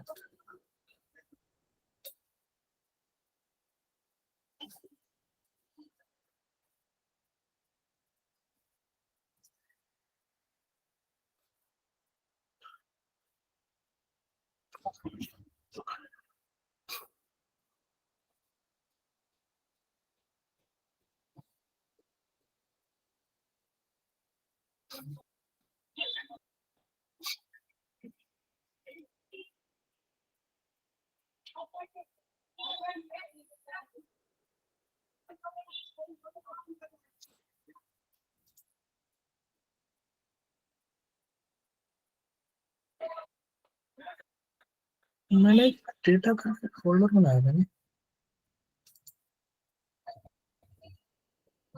मैंने डेटा का फोल्डर बनाया था।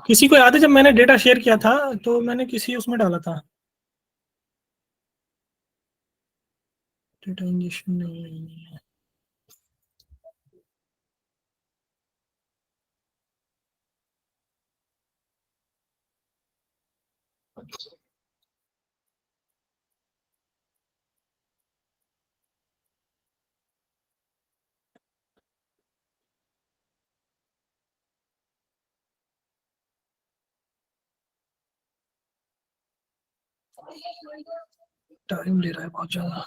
किसी को याद है जब मैंने डेटा शेयर किया था तो मैंने किसी उसमें डाला था? डेटा इंजेक्शन नहीं है। टाइम ले रहा है बहुत ज्यादा।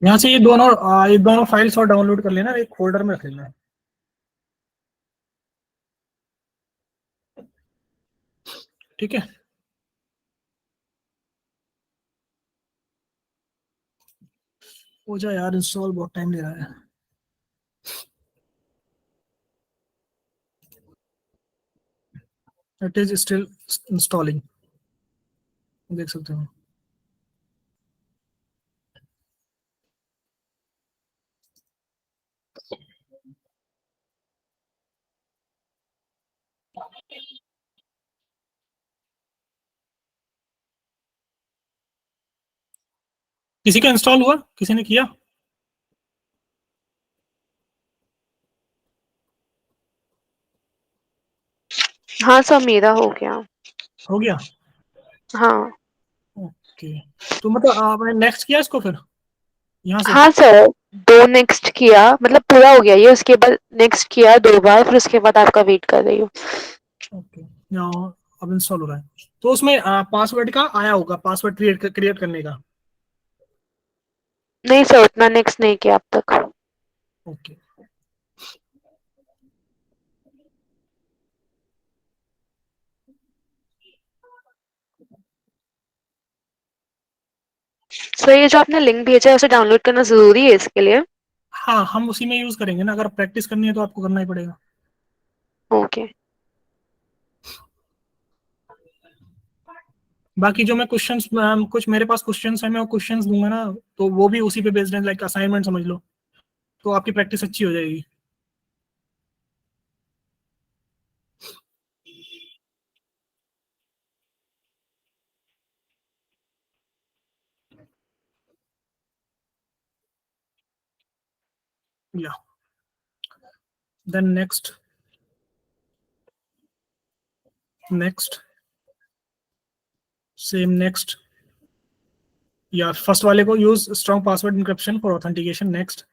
यहाँ से ये दोनों फाइल्स और डाउनलोड कर लेना, एक फोल्डर में रख लेना। ठीक है, हो जाए यार इंस्टॉल, बहुत टाइम ले रहा है। इट इज स्टिल इंस्टॉलिंग, देख सकते हो। किसी का इंस्टॉल हुआ, किसी ने किया? हाँ सर, मेरा हो गया। हो गया, हाँ ओके। तो मतलब आपने नेक्स्ट किया इसको फिर यहाँ से? हाँ सर, 2 नेक्स्ट किया, मतलब पूरा हो गया ये, उसके बाद नेक्स्ट किया 2 बार, फिर उसके बाद आपका वेट कर रही हूँ। ओके, यहाँ अब इंस्टॉल हो रहा है। तो उसमें पासवर्ड का आया होगा, पासवर्ड क्रिएट करने का। नहीं सर, उतना नेक्स्ट नहीं किया अब तक। ओके, सर ये जो आपने लिंक भेजा है उसे डाउनलोड करना जरूरी है इसके लिए? हाँ हम उसी में यूज करेंगे ना, अगर प्रैक्टिस करनी है तो आपको करना ही पड़ेगा। ओके। बाकी जो मैं क्वेश्चंस, कुछ मेरे पास क्वेश्चंस हैं, मैं वो क्वेश्चंस दूंगा ना, तो वो भी उसी पे बेस्ड है, लाइक असाइनमेंट समझ लो, तो आपकी प्रैक्टिस अच्छी हो जाएगी। या देन नेक्स्ट सेम नेक्स्ट, या फर्स्ट वाले को use strong password encryption for authentication, next.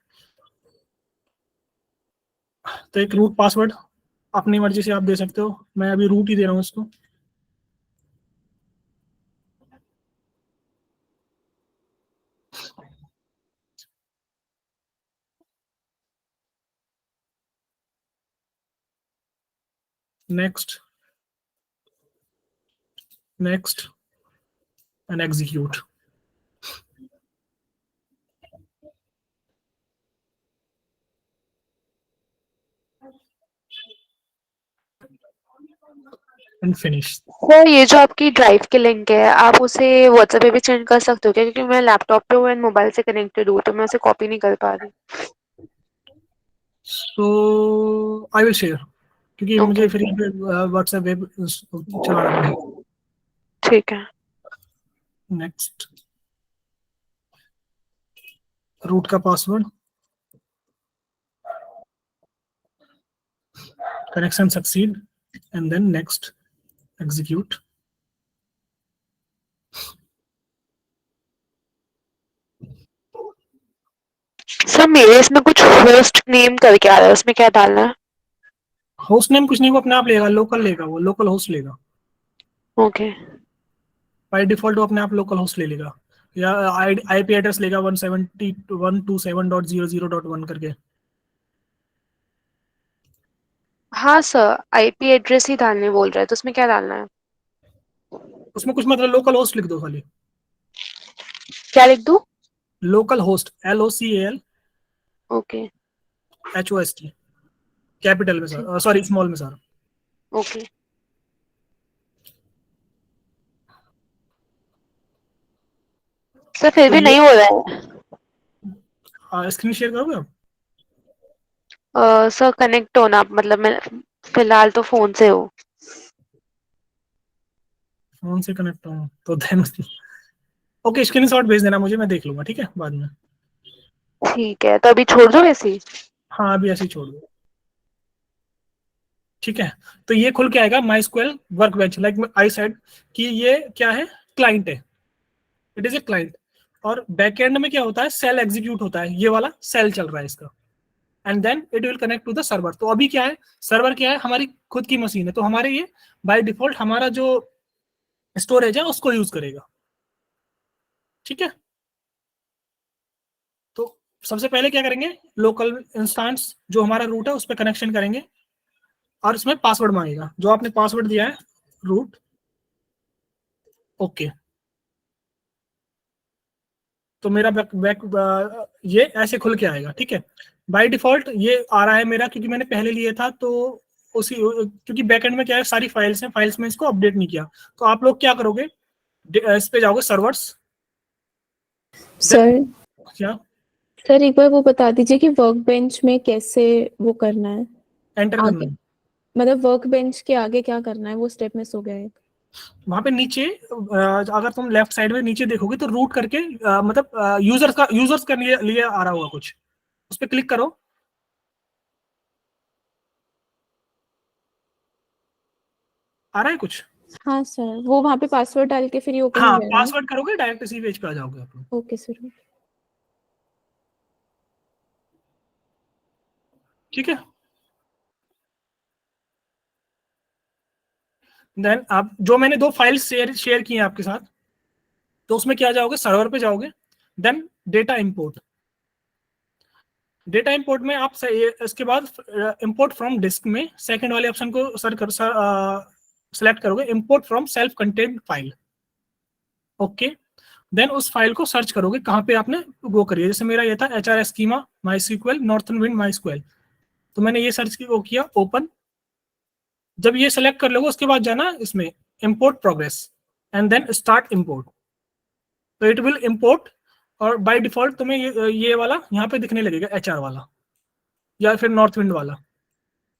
तो एक रूट पासवर्ड अपनी मर्जी से आप दे सकते हो, मैं अभी रूट ही दे रहा हूँ इसको। Next and execute. And finish. Sir ये जो आपकी ड्राइव की लिंक है, आप उसे व्हाट्सएप पे भी सेंड कर सकते हो क्या? क्योंकि मैं लैपटॉप पे हूँ एंड मोबाइल से कनेक्टेड हूँ, तो मैं उसे कॉपी नहीं कर पा रही। सो आई विल शेयर, क्योंकि ओके, मुझे फिर व्हाट्सएप वेब चलाना पड़ेगा। ठीक है। नेक्स्ट, रूट का password, connection succeed, and then next execute. Sir मेरे इसमें कुछ होस्ट नेम करके आ रहा है, उसमें क्या डालना है? होस्ट नेम कुछ नहीं, वो अपने आप लेगा, लोकल लेगा, वो लोकल होस्ट लेगा। ओके बाय डिफॉल्ट वो अपने आप लोकल होस्ट ले लेगा, या आईपी एड्रेस लेगा 172.127.00.1 करके। हाँ सर, आईपी एड्रेस ही डालने बोल रहा है, तो उसमें क्या डालना है? उसमें कुछ मतलब लोकल होस्ट लिख दो खाली। क्या लिख दूं? Local host, LOCAL okay HOST, capital में सर, सॉरी स्मॉल में सर। ओके सर फिर तो भी ये नहीं हो रहा स्क्रीन शेयर करोगे आप? है। सर कनेक्ट होना, मतलब मैं फिलहाल तो फोन से हूँ। फोन से कनेक्ट हूँ तो देन ओके, स्क्रीनशॉट भेज देना मुझे, मैं देख लूंगा, ठीक है, बाद में। ठीक है, तो अभी छोड़ दो वैसे ही। हाँ अभी ऐसे ही छोड़ दो, ठीक है। तो ये खुल के आएगा my sequel work bench, like I said कि ये क्या है, क्लाइंट है, इट इज ए क्लाइंट। और बैकएंड में क्या होता है, सेल एग्जीक्यूट होता है, ये वाला सेल चल रहा है इसका, and then it will connect to the server. तो अभी क्या है, सर्वर क्या है, हमारी खुद की मशीन है, तो हमारे ये बाय डिफॉल्ट हमारा जो स्टोरेज है उसको यूज करेगा, ठीक है। तो सबसे पहले क्या करेंगे, लोकल इंस्टेंस जो हमारा रूट है उस पर कनेक्शन करेंगे, और उसमें पासवर्ड मांगेगा, जो आपने पासवर्ड दिया है रूट, ओके। तो मेरा ये ऐसे खुल के आएगा, ठीक है। बाय डिफॉल्ट ये आ रहा है मेरा, क्योंकि मैंने पहले लिया था, तो उसी क्योंकि बैकएंड में क्या है, सारी फाइल्स हैं, फाइल्स में इसको अपडेट नहीं किया। तो आप लोग क्या करोगे, इस पे जाओगे सर्वर्स, सर क्या सर एक बार वो बता दीजिए कि वर्क बेंच में कैसे वो करना है एंटर करना आगे, है। मतलब वर्क बेंच के आगे क्या करना है, वो स्टेप मिस हो गया है। वहां पे नीचे अगर तुम लेफ्ट साइड में नीचे देखोगे तो रूट करके मतलब यूजर्स का लिए आ रहा होगा कुछ, उस पर क्लिक करो। आ रहा है कुछ? हाँ सर, वो वहाँ पे पासवर्ड डाल के फिर ये ओपन हो हाँ जाएगा ना? पासवर्ड करोगे डायरेक्ट इसी पेज पे आ जाओगे आप लोग, ओके सर। ठीक है। देन आप जो मैंने दो फाइल्स शेयर शेयर की हैं आपके साथ, तो उसमें क्या जाओगे, सर्वर पे जाओगे, then data import. Data import में आप इसके बाद इंपोर्ट फ्रॉम डिस्क में सेकंड वाले ऑप्शन को सर कर सेलेक्ट करोगे, import from self content file, okay. Then उस फाइल को सर्च करोगे कहाँ पे आपने वो करी है, जैसे मेरा ये था HR स्कीमा माई SQL नॉर्थन विंड माई SQL, तो मैंने ये सर्च वो किया, ओपन। जब ये सेलेक्ट कर लोगे उसके बाद जाना इसमें import progress, and then start import, तो इट विल इंपोर्ट। और बाय डिफॉल्ट तुम्हें ये वाला यहाँ पे दिखने लगेगा, HR वाला या फिर नॉर्थ विंड वाला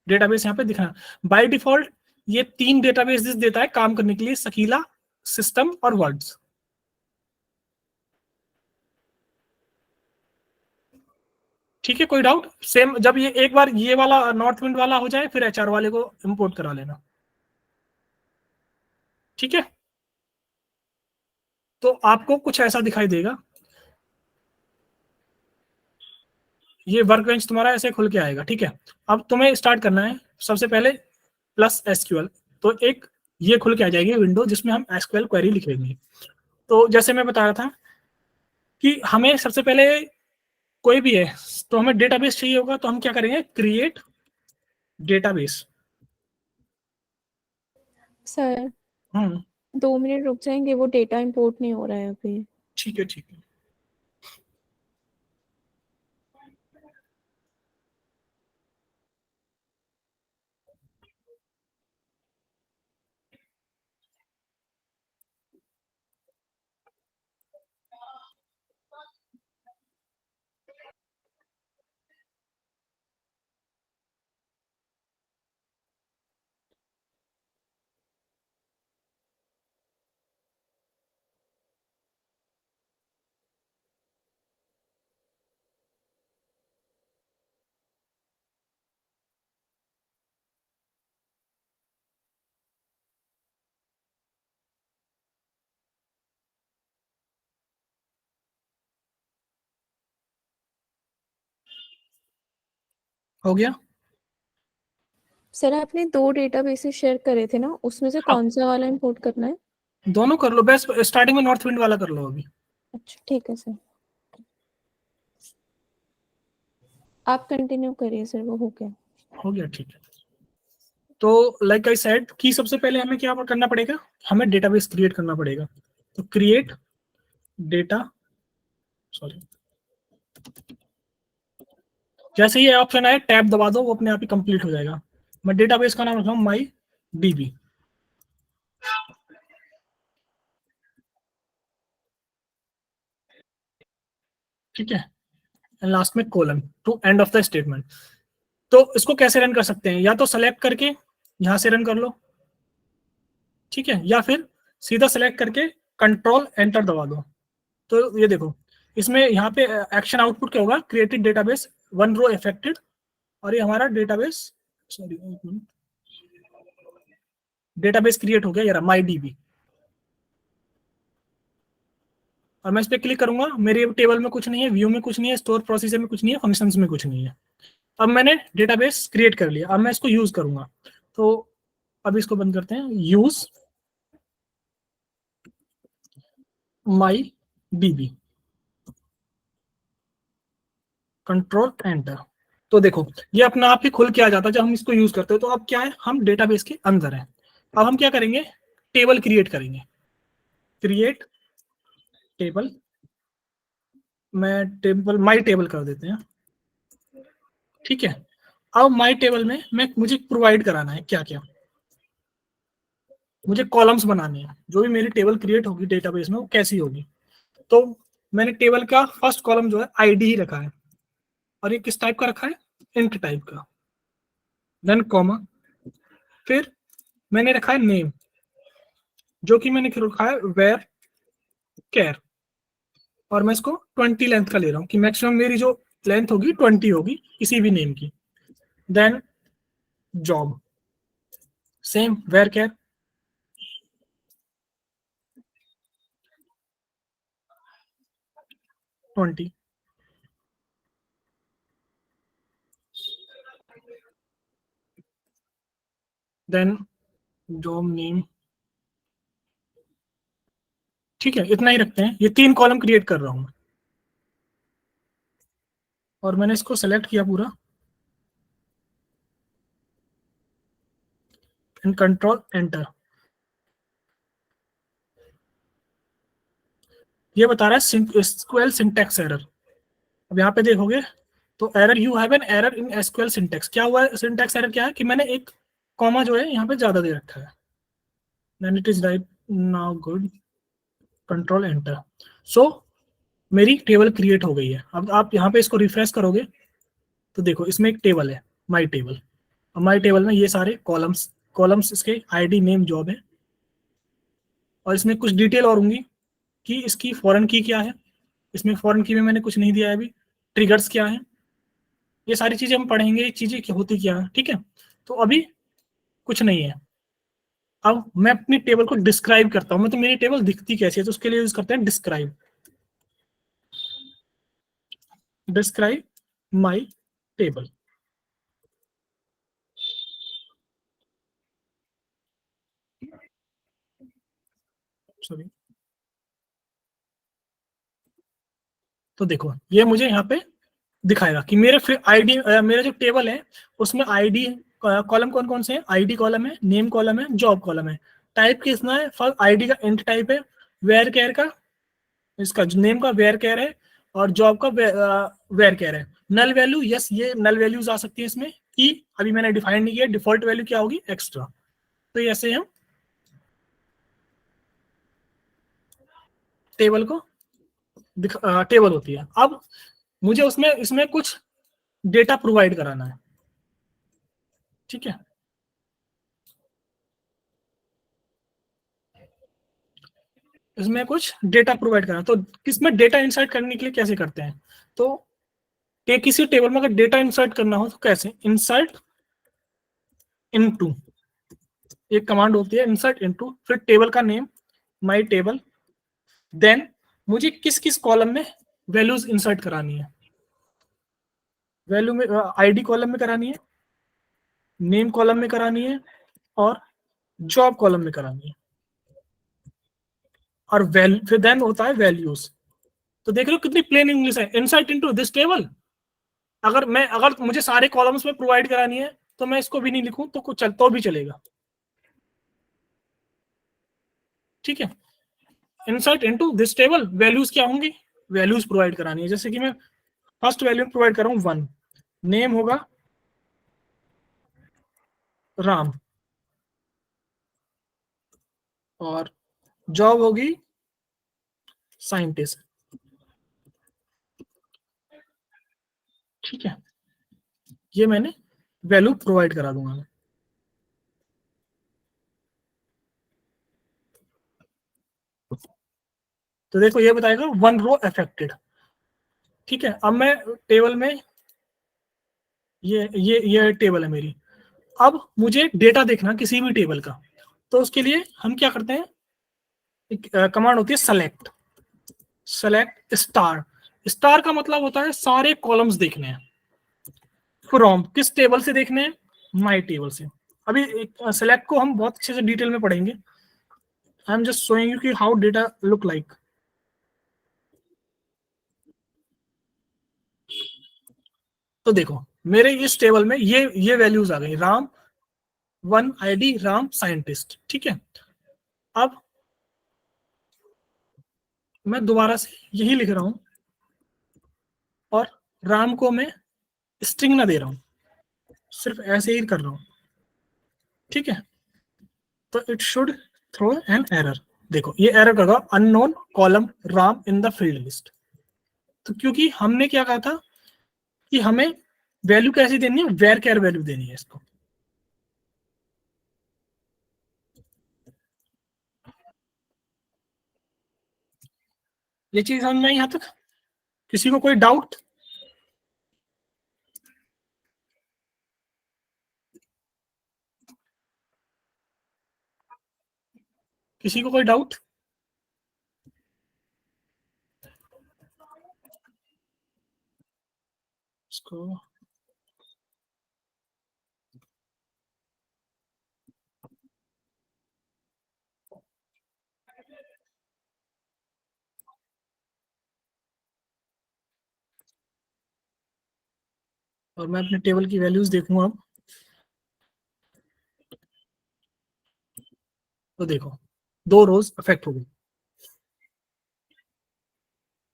डेटाबेस यहाँ पे दिखना। बाय डिफॉल्ट ये 3 डेटाबेस देता है काम करने के लिए, सकीला, सिस्टम और वर्ड्स, ठीक है। कोई डाउट? सेम जब ये एक बार ये वाला नॉर्थ विंड वाला हो जाए फिर HR वाले को इंपोर्ट करा लेना, ठीक है। तो आपको कुछ ऐसा दिखाई देगा, ये वर्क बेंच तुम्हारा ऐसे खुल के आएगा, ठीक है। अब तुम्हें स्टार्ट करना है सबसे पहले प्लस SQL, तो एक ये खुल के आ जाएगी विंडो जिसमें हम SQL क्वेरी लिखेंगे। तो जैसे मैं बता रहा था कि हमें सबसे पहले कोई भी है तो हमें डेटाबेस चाहिए होगा, तो हम क्या करेंगे, क्रिएट डेटाबेस। सर हम्म 2 मिनट रुक जाएंगे, वो डेटा इंपोर्ट नहीं हो रहा है अभी। ठीक है ठीक है। हो गया। सर आपने 2 डेटाबेसेस शेयर करे थे ना, उसमें से हाँ। कौन सा वाला इंपोर्ट करना है? दोनों कर लो, बेस्ट स्टार्टिंग में नॉर्थ विंड वाला कर लो अभी। अच्छा ठीक है सर, आप कंटिन्यू करिए सर, वो हो गया। हो गया, ठीक है। तो लाइक आई सेड कि सबसे पहले हमें क्या करना पड़ेगा, हमें डेटाबेस क्रिएट करना पड़ेगा। तो क्रिएट डेटा, सॉरी, जैसे ही ऑप्शन आए टैब दबा दो, वो अपने आप ही कंप्लीट हो जाएगा। मैं डेटाबेस का नाम रखा हूँ माई डीबी। ठीक है, लास्ट में colon to end of the statement. तो इसको कैसे रन कर सकते हैं, या तो सेलेक्ट करके यहां से रन कर लो, ठीक है, या फिर सीधा सेलेक्ट करके कंट्रोल एंटर दबा दो। तो ये देखो, इसमें यहाँ पे एक्शन आउटपुट क्या होगा, क्रिएटेड डेटाबेस 1 रो अफेक्टेड, और ये हमारा डेटाबेस, सॉरी डेटाबेस क्रिएट हो गया, ये रहा माई डीबी। और मैं इस पर क्लिक करूंगा, मेरे टेबल में कुछ नहीं है, व्यू में कुछ नहीं है, स्टोर प्रोसीजर में कुछ नहीं है, फंक्शंस में कुछ नहीं है। अब मैंने डेटाबेस क्रिएट कर लिया, अब मैं इसको यूज करूंगा। तो अब इसको बंद करते हैं, use my DB, control enter. तो देखो ये अपना आप ही खुल के आ जाता है जब हम इसको यूज करते हैं। तो अब क्या है, हम डेटाबेस के अंदर हैं। अब हम क्या करेंगे, टेबल क्रिएट करेंगे। क्रिएट टेबल, मैं टेबल माई टेबल कर देते हैं, ठीक है। अब माई टेबल में मुझे प्रोवाइड कराना है क्या क्या, मुझे कॉलम्स बनाने हैं। जो भी मेरी टेबल क्रिएट होगी डेटाबेस में वो कैसी होगी। तो मैंने टेबल का फर्स्ट कॉलम जो है आईडी ही रखा है, और ये किस टाइप का रखा है, इंट टाइप का। देन कॉमा, फिर मैंने रखा है नेम, जो कि मैंने रखा है वेयर केयर, और मैं इसको 20 लेंथ का ले रहा हूँ कि मैक्सिमम मेरी जो लेंथ होगी 20 होगी किसी भी नेम की। Then job, same where care, 20। Then job name, ठीक है, इतना ही रखते हैं। ये 3 कॉलम क्रिएट कर रहा हूं मैं, और मैंने इसको सेलेक्ट किया पूरा, एंड कंट्रोल एंटर। ये बता रहा है एसक्यूएल सिंटैक्स एरर। अब यहाँ पे देखोगे तो error, you have an error in SQL syntax. क्या हुआ है, सिंटैक्स एरर क्या है कि मैंने एक कॉमा जो है यहाँ पे ज्यादा दे रखा है। Then it is right now, good, control enter. So मेरी टेबल क्रिएट हो गई है। अब आप यहाँ पे इसको रिफ्रेश करोगे तो देखो इसमें एक टेबल है, माई टेबल। और माई टेबल में ये सारे कॉलम्स, इसके आईडी नेम जॉब है, और इसमें कुछ डिटेल और होंगी कि इसकी फॉरेन की क्या है। इसमें फॉरेन की में मैंने कुछ नहीं दिया है अभी। ट्रिगर्स क्या है, ये सारी चीजें हम पढ़ेंगे, ये चीजें क्या होती क्या है, ठीक है। तो अभी कुछ नहीं है। अब मैं अपनी टेबल को डिस्क्राइब करता हूँ, मैं तो मेरी टेबल दिखती कैसी है, तो उसके लिए यूज करते हैं डिस्क्राइब। डिस्क्राइब माई टेबल, सॉरी। तो देखो ये मुझे यहाँ पे दिखाएगा कि मेरे फिर आईडी, मेरा जो टेबल है उसमें आईडी कॉलम कौन कौन से हैं, आईडी कॉलम है, नेम कॉलम है, जॉब कॉलम है। टाइप किसना है, फर्स्ट आईडी का इंट टाइप है, वेयर केयर का, इसका नेम का वेयर केयर है, और जॉब का वेयर केयर है। नल वैल्यू, यस ये नल वैल्यूज आ सकती है इसमें, कि अभी मैंने डिफाइन नहीं किया। डिफॉल्ट वैल्यू क्या होगी, एक्स्ट्रा। तो ऐसे हम टेबल को टेबल होती है। अब मुझे उसमें इसमें कुछ डेटा प्रोवाइड कराना है, ठीक है। इसमें कुछ डेटा प्रोवाइड करना, तो किसमें डेटा इंसर्ट करने के लिए कैसे करते हैं, तो किसी टेबल में अगर डेटा इंसर्ट करना हो तो कैसे, इंसर्ट इनटू, एक कमांड होती है इंसर्ट इनटू, फिर टेबल का नेम माय टेबल, देन मुझे किस किस कॉलम में वैल्यूज इंसर्ट करानी है, वैल्यू में आईडी कॉलम में करानी है, नेम कॉलम में करानी है और जॉब कॉलम में करानी है, और फिर देन होता है वैल्यूज। तो देख रहे हो कितनी प्लेन इंग्लिश है। इनसाइट इनटू दिस टेबल, अगर मुझे सारे कॉलम्स में प्रोवाइड करानी है तो मैं इसको भी नहीं लिखूं तो कुछ तो भी चलेगा, ठीक है। Insight into this table, values क्या होंगी, वैल्यूज प्रोवाइड करानी है। जैसे कि मैं फर्स्ट वैल्यू प्रोवाइड कर रहा हूं 1, नेम होगा राम, और जॉब होगी साइंटिस्ट, ठीक है। ये मैंने वैल्यू प्रोवाइड करा दूंगा मैं। तो देखो ये बताएगा 1 रो अफेक्टेड, ठीक है। अब मैं टेबल में ये टेबल है मेरी। अब मुझे डेटा देखना किसी भी टेबल का, तो उसके लिए हम क्या करते हैं, एक कमांड होती है सेलेक्ट। सेलेक्ट स्टार, स्टार का मतलब होता है सारे कॉलम्स देखने हैं। फ्रॉम, किस टेबल से देखने हैं, माई टेबल से। अभी सेलेक्ट को हम बहुत अच्छे से डिटेल में पढ़ेंगे। I am just showing you कि हाउ डेटा लुक लाइक। तो देखो मेरे इस टेबल में ये वैल्यूज आ गई, राम 1 आईडी राम साइंटिस्ट, ठीक है। अब मैं दोबारा से यही लिख रहा हूं और राम को मैं स्ट्रिंग ना दे रहा हूं, सिर्फ ऐसे ही कर रहा हूं, ठीक है। तो it should throw an error. देखो ये एरर करेगा, unknown column Ram in the field list. तो क्योंकि हमने क्या कहा था कि हमें वैल्यू कैसी देनी है, वेर केयर वैल्यू देनी है इसको। ये चीज समझ में आई यहां तक? किसी को कोई डाउट? किसी को कोई डाउट? इसको और मैं अपने टेबल की वैल्यूज देखूंगा अब। तो देखो 2 रोज अफेक्ट हो गई।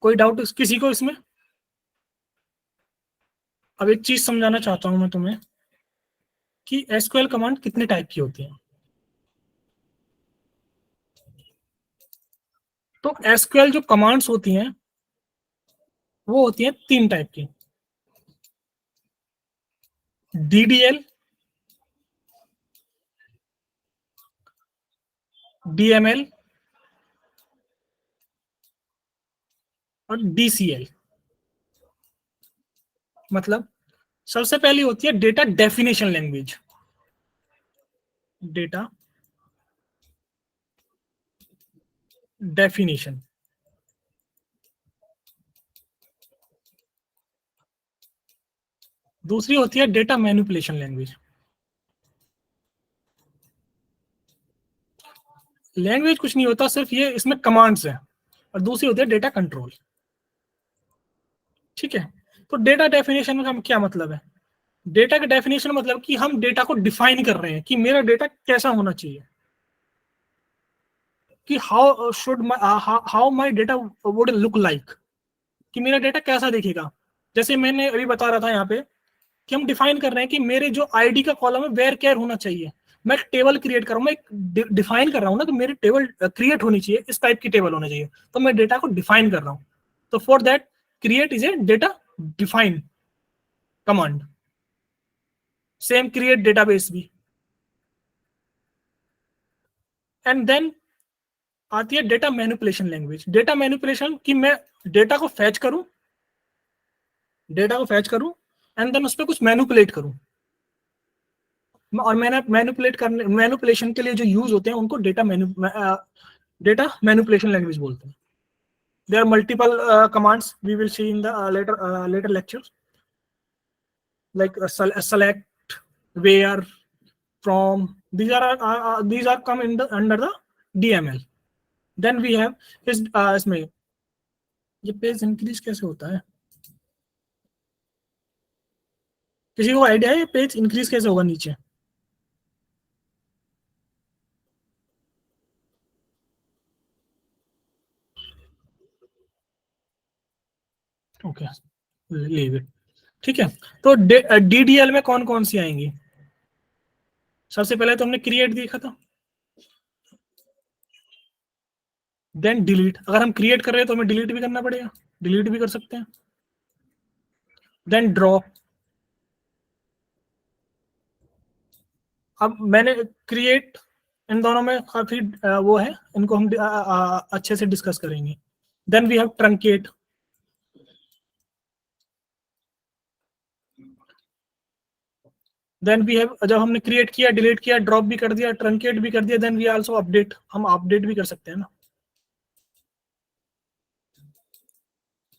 कोई डाउट किसी को इसमें? अब एक चीज समझाना चाहता हूं मैं तुम्हें कि एसक्यूएल कमांड कितने टाइप की होती है। तो एसक्यूएल जो कमांड्स होती हैं वो होती हैं 3 टाइप की, डीडीएल, डीएमएल और डीसीएल। मतलब सबसे पहली होती है data definition language, data definition. दूसरी होती है डेटा मैनिपुलेशन लैंग्वेज। लैंग्वेज कुछ नहीं होता, सिर्फ ये इसमें कमांड्स है। और दूसरी होती है डेटा कंट्रोल, ठीक है। तो डेटा डेफिनेशन का क्या मतलब है? डेटा का डेफिनेशन मतलब कि हम डेटा को डिफाइन कर रहे हैं कि मेरा डेटा कैसा होना चाहिए, कि how my data would look like, कि मेरा डेटा कैसा दिखेगा। जैसे मैंने अभी बता रहा था यहाँ पे कि हम डिफाइन कर रहे हैं कि मेरे जो आईडी का कॉलम है वेयर केयर होना चाहिए। मैं टेबल क्रिएट कर रहा हूँ, मैं डिफाइन कर रहा हूँ ना, तो मेरी टेबल क्रिएट होनी चाहिए, इस टाइप की टेबल होना चाहिए। तो मैं डेटा को डिफाइन कर रहा हूँ। तो for that create is a data define command. Same create database भी। एंड देन आती है data manipulation language. Data manipulation कि मैं डेटा को फैच करूं, एंड देन उस पर कुछ मैनिपुलेट करूं। और मैंने मैनिपुलेशन के लिए जो यूज होते हैं उनको डेटा मैनिपुलेशन लैंग्वेज बोलते हैं। There are multiple commands we will see in the later lecture. like select, where, from. These are come in the under the DML. Then we have इसमें ये पेज इंक्रीज कैसे होता है? किसी को आइडिया है ये पेज इंक्रीज कैसे होगा नीचे? Okay, leave it. ठीक है, तो DDL में कौन कौन सी आएंगी? सबसे पहले तो हमने क्रिएट देखा था, देन डिलीट। अगर हम क्रिएट कर रहे हैं तो हमें डिलीट भी करना पड़ेगा, डिलीट भी कर सकते हैं। Then drop. अब मैंने क्रिएट, इन दोनों में काफी वो है, इनको हम अच्छे से डिस्कस करेंगे। Then we have truncate. Then we have, जब हमने क्रिएट किया, डिलीट किया, ड्रॉप भी कर दिया, ट्रंकेट भी कर दिया, देन वी आल्सो अपडेट। हम अपडेट भी कर सकते हैं ना।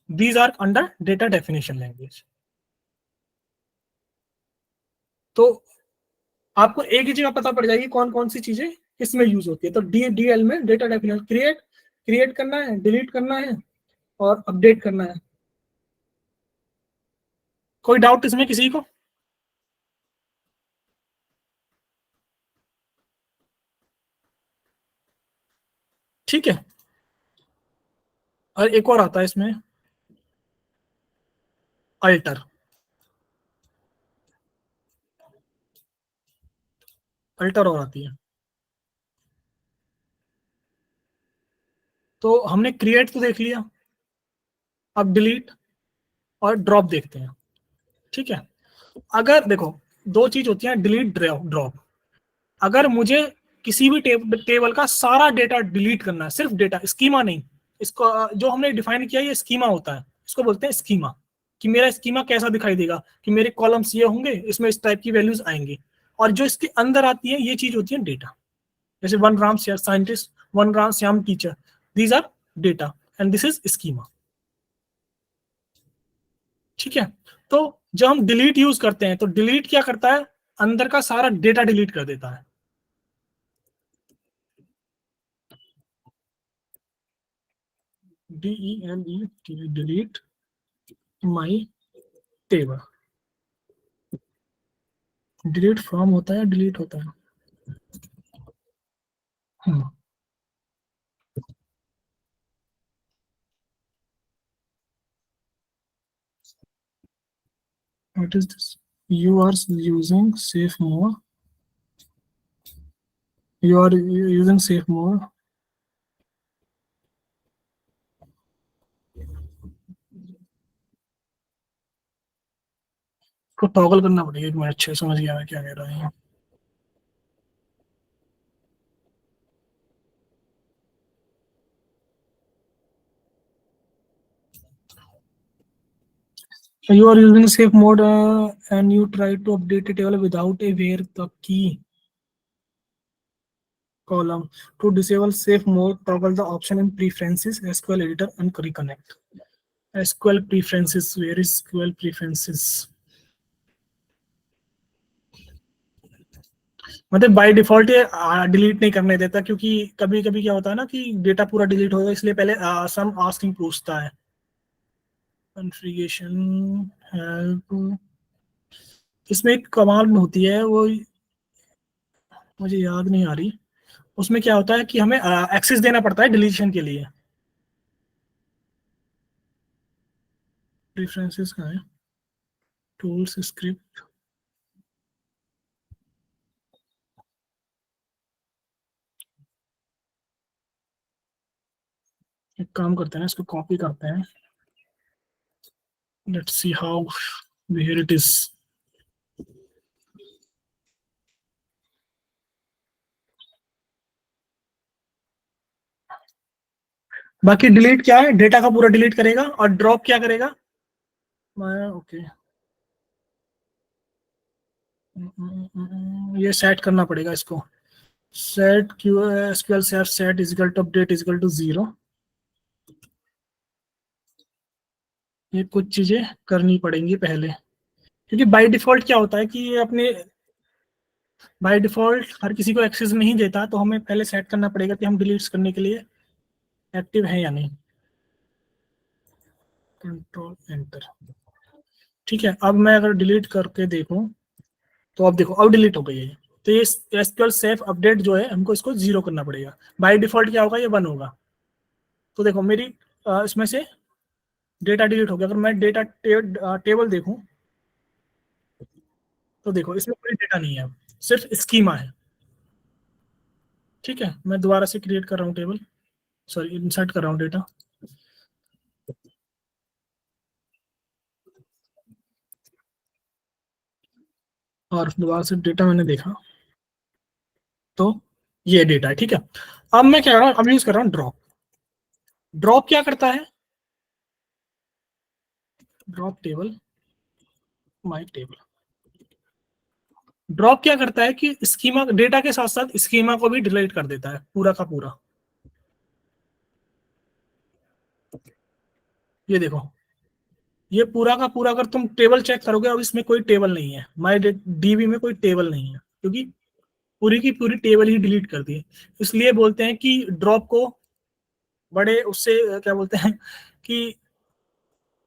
These are under data definition language. तो आपको एक ही जगह पता पड़ जाएगी कौन कौन सी चीजें किसमें यूज होती है। तो DDL में डेटा डेफिनेशन, क्रिएट करना है, डिलीट करना है और अपडेट करना है। कोई डाउट इसमें किसी को? ठीक है, और एक और आता है इसमें, अल्टर। अल्टर और आती है। तो हमने क्रिएट तो देख लिया, अब डिलीट और ड्रॉप देखते हैं। ठीक है, अगर देखो दो चीज होती है, डिलीट ड्रॉप। अगर मुझे किसी भी टेबल का सारा डेटा डिलीट करना है, सिर्फ डेटा, स्कीमा नहीं, इसको जो हमने डिफाइन किया ये स्कीमा होता है, इसको बोलते हैं स्कीमा। कि मेरा स्कीमा कैसा दिखाई देगा, कि मेरे कॉलम्स ये होंगे, इसमें इस टाइप की वैल्यूज आएंगी, और जो इसके अंदर आती है ये चीज होती है डेटा। जैसे one Ram scientist, one Ram Shyam teacher, these are data and this is schema. ठीक है, तो जब हम डिलीट यूज करते हैं तो डिलीट क्या करता है, अंदर का सारा डेटा डिलीट कर देता है। DELET, delete my table. Delete from होता है, डिलीट होता है। What is this? You are using safe mode. You are using safe mode. को टॉगल करना पड़ेगा। एक मिनट, अच्छे समझ गया मैं क्या कह रहा हूँ। You are using safe mode and you try to update a table without a where the key column. To disable safe mode, toggle the option in preferences, SQL editor and reconnect. SQL preferences, where is SQL preferences? मतलब बाय डिफॉल्ट ये डिलीट नहीं करने देता, क्योंकि कभी कभी क्या होता है ना कि डेटा पूरा डिलीट होगा, इसलिए पहले सम आस्किंग पूछता है। कॉन्फ़िगरेशन हेल्प, इसमें एक कमांड होती है, वो मुझे याद नहीं आ रही। उसमें क्या होता है कि हमें एक्सेस देना पड़ता है डिलीशन के लिए। प्रेफरेंसेस का है, टूल्स, स्क्रिप्ट। एक काम करते हैं, इसको कॉपी करते हैं। Let's see how where it is. बाकी डिलीट क्या है, डेटा का पूरा डिलीट करेगा, और ड्रॉप क्या करेगा, ओके ये सेट करना पड़ेगा इसको। Set SQL set is equal to update is equal to 0। ये कुछ चीजें करनी पड़ेंगी पहले। क्योंकि बाय डिफॉल्ट क्या होता है कि ये अपने बाय डिफॉल्ट हर किसी को एक्सेस नहीं देता, तो हमें पहले सेट करना पड़ेगा कि हम डिलीट करने के लिए एक्टिव है या नहीं। Control enter. ठीक है, अब मैं अगर डिलीट करके देखूं तो अब देखो अब डिलीट हो गई है। तो ये एसक्यूएल सेफ अपडेट जो है हमको इसको 0 करना पड़ेगा। बाय डिफॉल्ट क्या होगा, ये 1 होगा। तो देखो मेरी इसमें से डेटा डिलीट हो गया। अगर मैं डेटा टेबल देखूं तो देखो इसमें कोई डेटा नहीं है, सिर्फ स्कीमा है। ठीक है, मैं दोबारा से क्रिएट कर रहा हूँ टेबल, सॉरी इंसर्ट कर रहा हूँ डेटा। और दोबारा से डेटा मैंने देखा तो ये डेटा है। ठीक है, अब मैं क्या कर रहा हूँ, अब यूज कर रहा हूँ ड्रॉप। ड्रॉप क्या करता है, drop table, my table. Drop क्या करता है कि स्कीमा डेटा के साथ साथ स्कीमा को भी डिलीट कर देता है पूरा का पूरा। ये देखो, ये पूरा का पूरा अगर तुम टेबल चेक करोगे, अब इसमें कोई टेबल नहीं है, माई डीबी में कोई टेबल नहीं है, क्योंकि पूरी की पूरी टेबल ही डिलीट कर दी है। इसलिए बोलते हैं कि ड्रॉप को बड़े उससे क्या बोलते हैं कि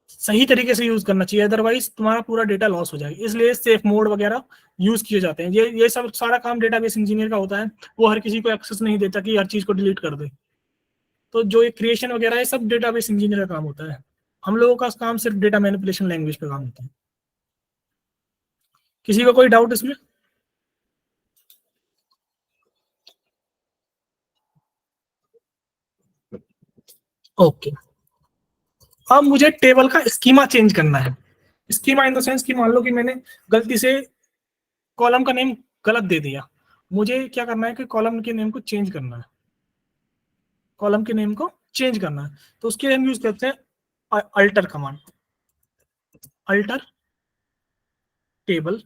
सही तरीके से यूज करना चाहिए, अदरवाइज तुम्हारा पूरा डेटा लॉस हो जाएगा। इसलिए सेफ मोड वगैरह यूज किए जाते हैं। ये सब सारा काम डेटाबेस इंजीनियर का होता है। वो हर किसी को एक्सेस नहीं देता कि हर चीज को डिलीट कर दे। तो जो ये क्रिएशन वगैरह है सब डेटाबेस इंजीनियर का काम होता है। हम लोगों का काम सिर्फ डेटा मैनिपुलेशन लैंग्वेज पे काम होता है। किसी का कोई डाउट इसमें? ओके, अब मुझे टेबल का स्कीमा चेंज करना है। स्कीमा इन द सेंस कि मान लो कि मैंने गलती से कॉलम का नेम गलत दे दिया। मुझे क्या करना है कि कॉलम के नेम को चेंज करना है, कॉलम के नेम को चेंज करना है। तो उसके लिए हम यूज करते हैं अल्टर कमांड। अल्टर टेबल,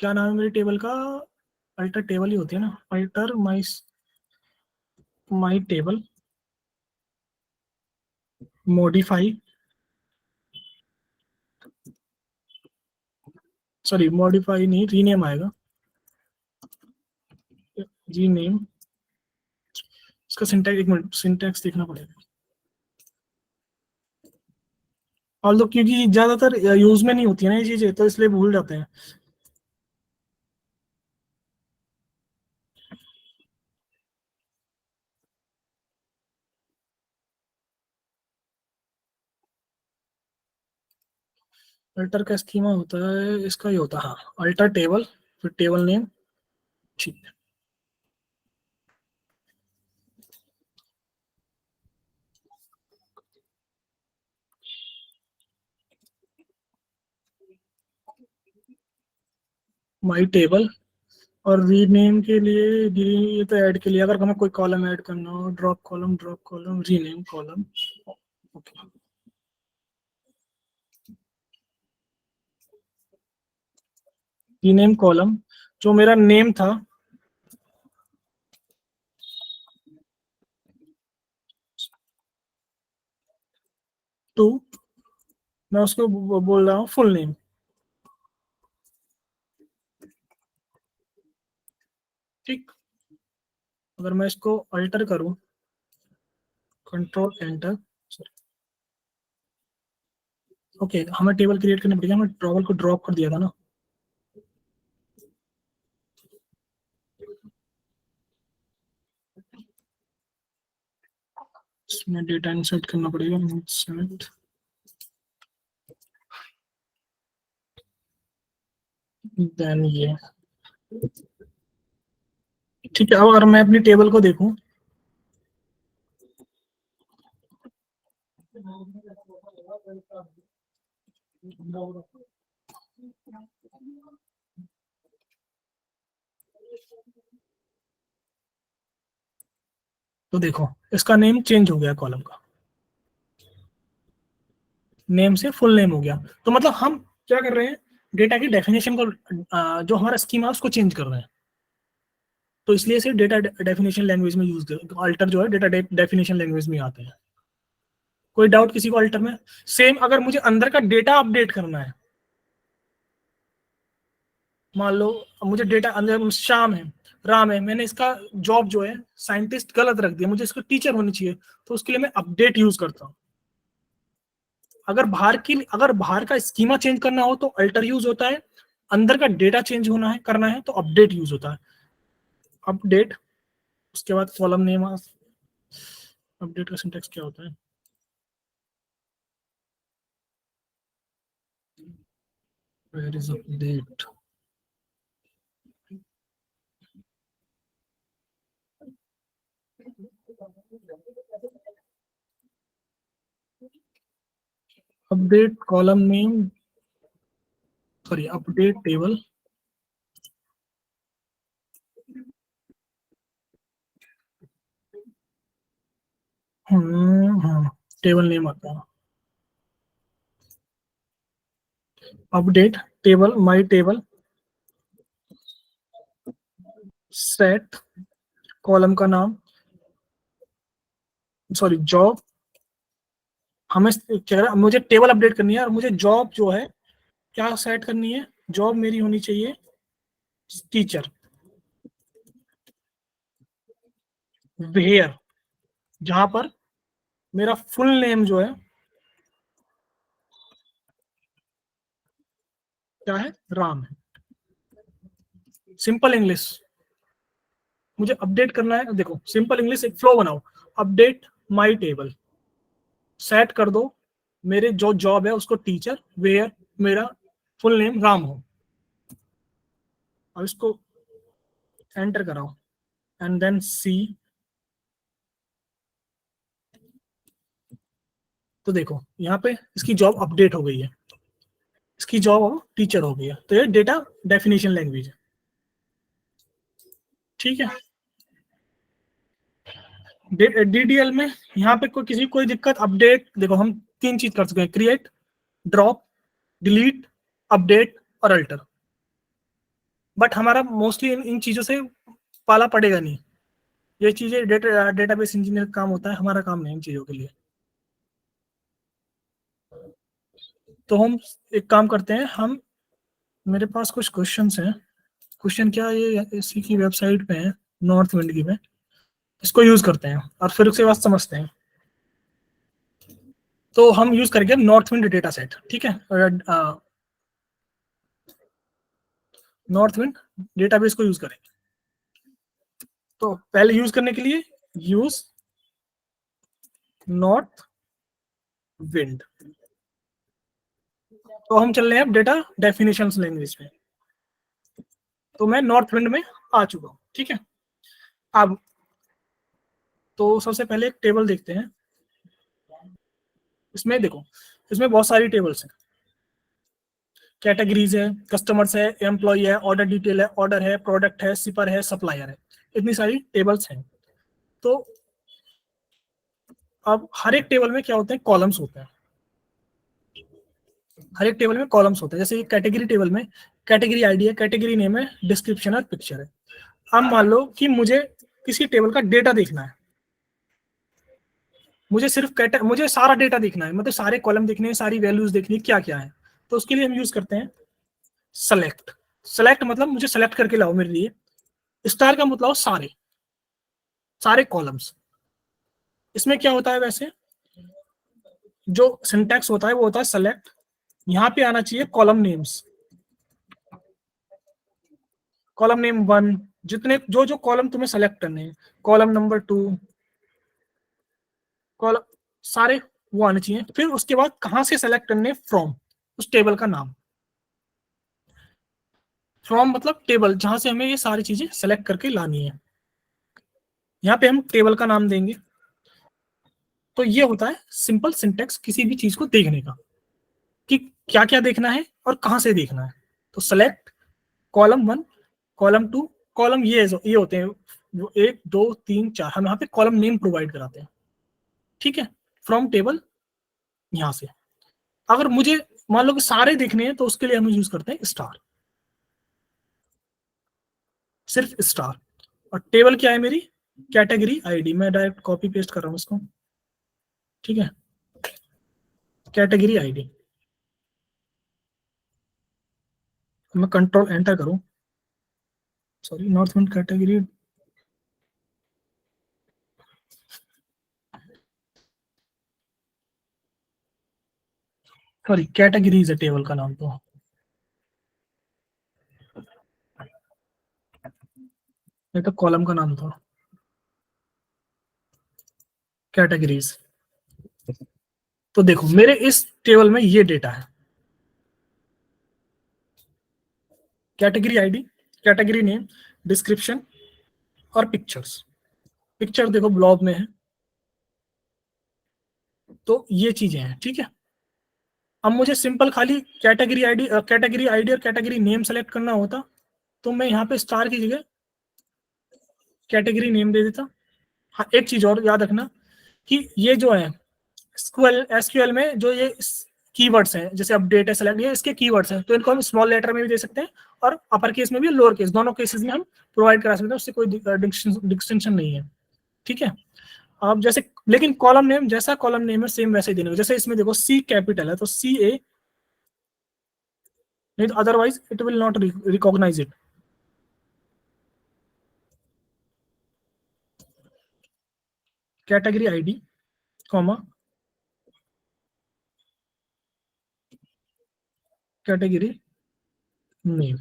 क्या नाम है मेरी टेबल का, अल्टर टेबल ही होती है ना, अल्टर माई टेबल मॉडिफाई, सॉरी मॉडिफाई नहीं, रीनेम आएगा, रीनेम। इसका सिंटैक्स, एक मिनट सिंटैक्स देखना पड़ेगा। ऑल्दो क्योंकि ज्यादातर यूज में नहीं होती है ना ये चीजें, तो इसलिए भूल जाते हैं। अल्टर का स्कीमा होता है इसका, ये होता है हाँ अल्टर टेबल, फिर टेबल नेम। ठीक है, माई टेबल। और रीनेम के लिए ये तो ऐड के लिए अगर हमें कोई कॉलम ऐड करना हो, drop column rename column. Okay, rename column, जो मेरा नेम था टू, मैं उसको बोल रहा हूँ फुल नेम। ठीक, अगर मैं इसको अल्टर करूं, कंट्रोल एंटर, ओके हमें टेबल क्रिएट करनी पड़ेगी। हमें टेबल को ड्रॉप कर दिया था ना, इसमें डेटा इंसर्ट करना पड़ेगा। इंसर्ट देन ये, ठीक है। अब अगर मैं अपनी टेबल को देखूं तो देखो इसका नेम चेंज हो गया, कॉलम का नेम से फुल नेम हो गया। तो मतलब हम क्या कर रहे हैं, डेटा की डेफिनेशन को जो हमारा स्कीमा है उसको चेंज कर रहे हैं। तो इसलिए से डेटा डेफिनेशन लैंग्वेज में यूज कर, अल्टर जो है डेटा डेफिनेशन लैंग्वेज में आते हैं। कोई डाउट किसी को अल्टर में? सेम अगर मुझे अंदर का डेटा अपडेट करना है, मान लो मुझे डेटा अंदर श्याम है, राम है, मैंने इसका जॉब जो है साइंटिस्ट गलत रख दिया, मुझे इसको टीचर होनी चाहिए, तो उसके लिए मैं अपडेट यूज करता हूँ। अगर बाहर का स्कीमा चेंज करना हो तो अल्टर यूज होता है, अंदर का डेटा चेंज करना है तो अपडेट यूज होता है। अपडेट, उसके बाद कॉलम नेम। अपडेट का सिंटैक्स क्या होता है? Where is update? Update column name, sorry update table, table name आता है। अपडेट टेबल, माई टेबल, सेट कॉलम का नाम, सॉरी जॉब, हमें क्या, मुझे टेबल अपडेट करनी है और मुझे जॉब जो है क्या सेट करनी है, जॉब मेरी होनी चाहिए टीचर। वेयर, जहां पर मेरा फुल नेम जो है क्या है, राम है। सिंपल इंग्लिश मुझे अपडेट करना है, देखो सिंपल इंग्लिश एक फ्लो बनाओ, अपडेट माई टेबल, सेट कर दो मेरे जो जॉब है उसको टीचर, वेयर मेरा फुल नेम राम हो। अब इसको एंटर कराओ एंड देन सी, तो देखो यहाँ पे इसकी जॉब अपडेट हो गई है, इसकी जॉब अब टीचर हो गई है। तो ये डेटा डेफिनेशन लैंग्वेज है, ठीक है। डीडीएल में यहाँ पे कोई दिक्कत, अपडेट, देखो हम 3 चीज कर सकते हैं, क्रिएट, ड्रॉप, डिलीट, अपडेट और अल्टर। बट हमारा मोस्टली इन चीजों से पाला पड़ेगा नहीं, ये चीजें डेटाबेस इंजीनियर का काम होता है, हमारा काम नहीं इन चीजों के लिए। तो हम एक काम करते हैं, हम मेरे पास कुछ क्वेश्चंस हैं। क्वेश्चन क्या, ये इसी की वेबसाइट पे है, नॉर्थ विंड की पे, इसको यूज करते हैं और फिर उसके बाद समझते हैं। तो हम यूज करेंगे नॉर्थ विंड डेटा सेट, ठीक है। नॉर्थ विंड डेटाबेस को यूज करेंगे। तो पहले यूज करने के लिए यूज नॉर्थ विंड, तो हम चल रहे हैं अब डेटा डेफिनेशंस लैंग्वेज में। तो मैं नॉर्थ विंड में आ चुका हूं, ठीक है। अब तो सबसे पहले एक टेबल देखते हैं। इसमें देखो, इसमें बहुत सारी टेबल्स हैं, कैटेगरीज है, कस्टमर्स है, एम्प्लॉय है, ऑर्डर डिटेल है, ऑर्डर है, प्रोडक्ट है, शिपर है, सप्लायर है, इतनी सारी टेबल्स हैं। तो अब हर एक टेबल में क्या होते हैं, कॉलम्स होते हैं। हर एक टेबल में कॉलम्स होते हैं, जैसे कैटेगरी टेबल में कैटेगरी आईडी है, कैटेगरी नेम है, डिस्क्रिप्शन और पिक्चर है। अब मान लो कि मुझे किसी टेबल का डेटा देखना है, मुझे सारा डेटा देखना है, मतलब सारे कॉलम देखने हैं, सारी वैल्यूज देखनी है, क्या क्या है। तो उसके लिए हम यूज करते हैं सेलेक्ट। सेलेक्ट मतलब मुझे सेलेक्ट करके लाओ मेरे लिए। स्टार का मतलब सारे सारे कॉलम्स। इसमें क्या होता है, वैसे जो सिंटैक्स होता है वो होता है सेलेक्ट, यहाँ पे आना चाहिए कॉलम नेम्स, कॉलम नेम 1, जितने जो कॉलम तुम्हें सेलेक्ट करने हैं, कॉलम नंबर 2, कॉलम सारे वो आने चाहिए। फिर उसके बाद कहां से सेलेक्ट करने, फ्रॉम, उस टेबल का नाम। फ्रॉम मतलब टेबल जहां से हमें ये सारी चीजें सेलेक्ट करके लानी है, यहाँ पे हम टेबल का नाम देंगे। तो ये होता है सिंपल सिंटेक्स किसी भी चीज को देखने का, कि क्या क्या देखना है और कहां से देखना है। तो सेलेक्ट कॉलम 1, कॉलम 2, कॉलम ये होते हैं जो 1 2 3 4, हम यहाँ पे कॉलम नेम प्रोवाइड कराते हैं, ठीक है। फ्रॉम टेबल यहाँ से। अगर मुझे मान लो कि सारे देखने हैं तो उसके लिए हम यूज करते हैं स्टार, सिर्फ स्टार। और टेबल क्या है मेरी, कैटेगरी आईडी। मैं डायरेक्ट कॉपी पेस्ट कर रहा हूँ इसको, ठीक है। कैटेगरी आईडी, मैं कंट्रोल एंटर करूं, sorry north wind category, sorry categories है टेबल का नाम, तो ये तो कॉलम का नाम था, कैटेगरीज। तो देखो मेरे इस टेबल में ये डेटा है, category ID, category name, description और पिक्चर्स। पिक्चर देखो ब्लॉब में है, तो ये चीजें हैं, ठीक है। अब मुझे सिंपल खाली कैटेगरी आईडी और कैटेगरी नेम सेलेक्ट करना होता, तो मैं यहाँ पे स्टार की जगह कैटेगरी नेम दे देता। हाँ, एक चीज और याद रखना कि ये जो है एसक्यूएल में जो ये कीवर्ड्स हैं, जैसे अपडेट है, सेलेक्ट, ये इसके कीवर्ड्स हैं, तो इनको हम स्मॉल लेटर में भी दे सकते हैं और अपर केस में भी, लोअर केस, दोनों केसेस में हम प्रोवाइड करा सकते हैं, उससे कोई डिस्टिंक्शन नहीं है, ठीक है। अब जैसे, लेकिन कॉलम नेम जैसा कॉलम नेम है सेम वैसे ही देने, जैसे इसमें देखो सी कैपिटल है तो सी ए, नहीं तो otherwise it will not recognise it. Category ID comma category name,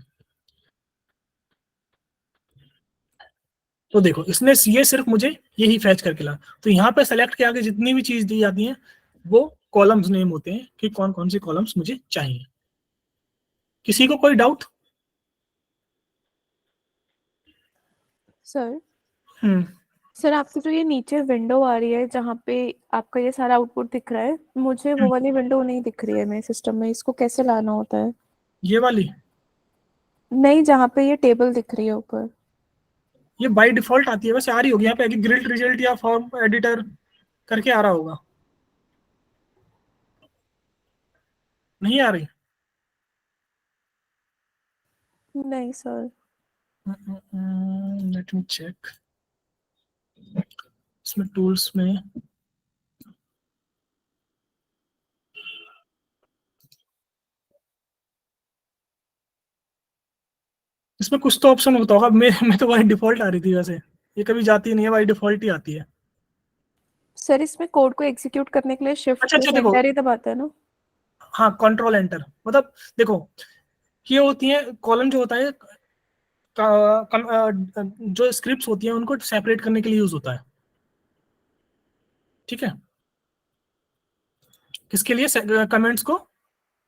तो देखो इसने ये सिर्फ मुझे यही फैच करके ला, तो यहाँ पे सेलेक्ट के आगे जितनी भी चीज दी जाती है वो कॉलम्स नेम होते हैं कि कौन कौन सी कॉलम्स मुझे चाहिए। किसी को कोई डाउट? सर हम्म, सर आपकी जो ये नीचे विंडो आ रही है जहाँ पे आपका ये सारा आउटपुट दिख रहा है, मुझे वो वाली विंडो नहीं दिख रही है मेरे सिस्टम में, इसको कैसे लाना होता है? ये वाली नहीं, जहाँ पे ये टेबल दिख रही है ऊपर। ये बाय डिफॉल्ट आती है, वैसे आ रही होगी यहाँ पे ग्रिल्ड रिजल्ट या फॉर्म एडिटर करके आ रहा होगा, नहीं आ रही? नहीं सर। लेट मी चेक, इसमें टूल्स में इसमें कुछ तो ऑप्शन होता होगा, मैं तो बाय डिफॉल्ट आ रही थी वैसे, ये कभी जाती नहीं है, बाय डिफॉल्ट ही आती है। सर इसमें कोड को एग्जीक्यूट करने के लिए शिफ्ट अच्छा अच्छा, प्लस देखो, एंटर ही दबाता है ना? हाँ कंट्रोल एंटर, मतलब देखो ये होती है कॉलम जो होता है, जो स्क्रिप्ट्स होती हैं उनको सेपरेट करने के लिए यूज होता है, ठीक है। किसके लिए? कमेंट्स को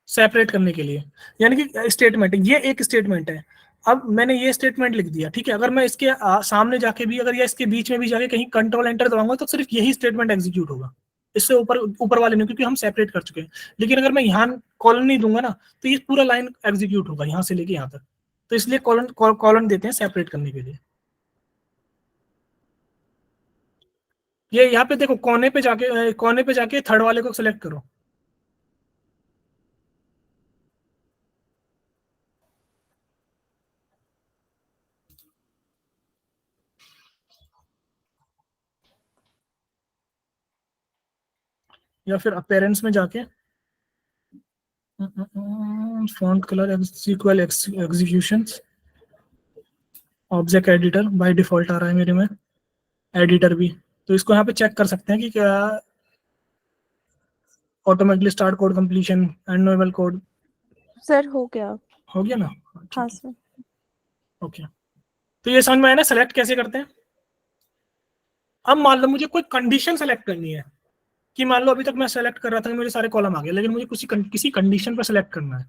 सेपरेट करने के लिए, यानी कि स्टेटमेंट, ये एक स्टेटमेंट है। अब मैंने ये स्टेटमेंट लिख दिया, ठीक है, अगर मैं इसके सामने जाके भी, अगर या इसके बीच में भी जाके कहीं कंट्रोल एंटर दबाऊंगा तो सिर्फ यही स्टेटमेंट एग्जीक्यूट होगा, इससे ऊपर ऊपर वाले नहीं, क्योंकि हम सेपरेट कर चुके हैं। लेकिन अगर मैं यहाँ कॉलन नहीं दूंगा ना, तो ये पूरा लाइन एग्जीक्यूट होगा यहाँ से लेके यहाँ तक, तो इसलिए कॉलन देते हैं सेपरेट करने के लिए। ये यहाँ पे देखो कोने पे जाके थर्ड वाले को सिलेक्ट करो, या फिर अपेरेंस में जाके font colour equal execution, object editor by default आ रहा है मेरे में, एडिटर भी, तो इसको यहाँ पे चेक कर सकते हैं कि क्या automatically start code completion and novel code sir हो गया। हो गया ना? हाँ सर। ओके, तो ये समझ में आया ना सेलेक्ट कैसे करते हैं। अब मान लो मुझे कोई कंडीशन सेलेक्ट करनी है, कि मान लो अभी तक मैं सेलेक्ट कर रहा था कि मेरे सारे कॉलम आ गए, लेकिन मुझे किसी कंडीशन पर सेलेक्ट करना है,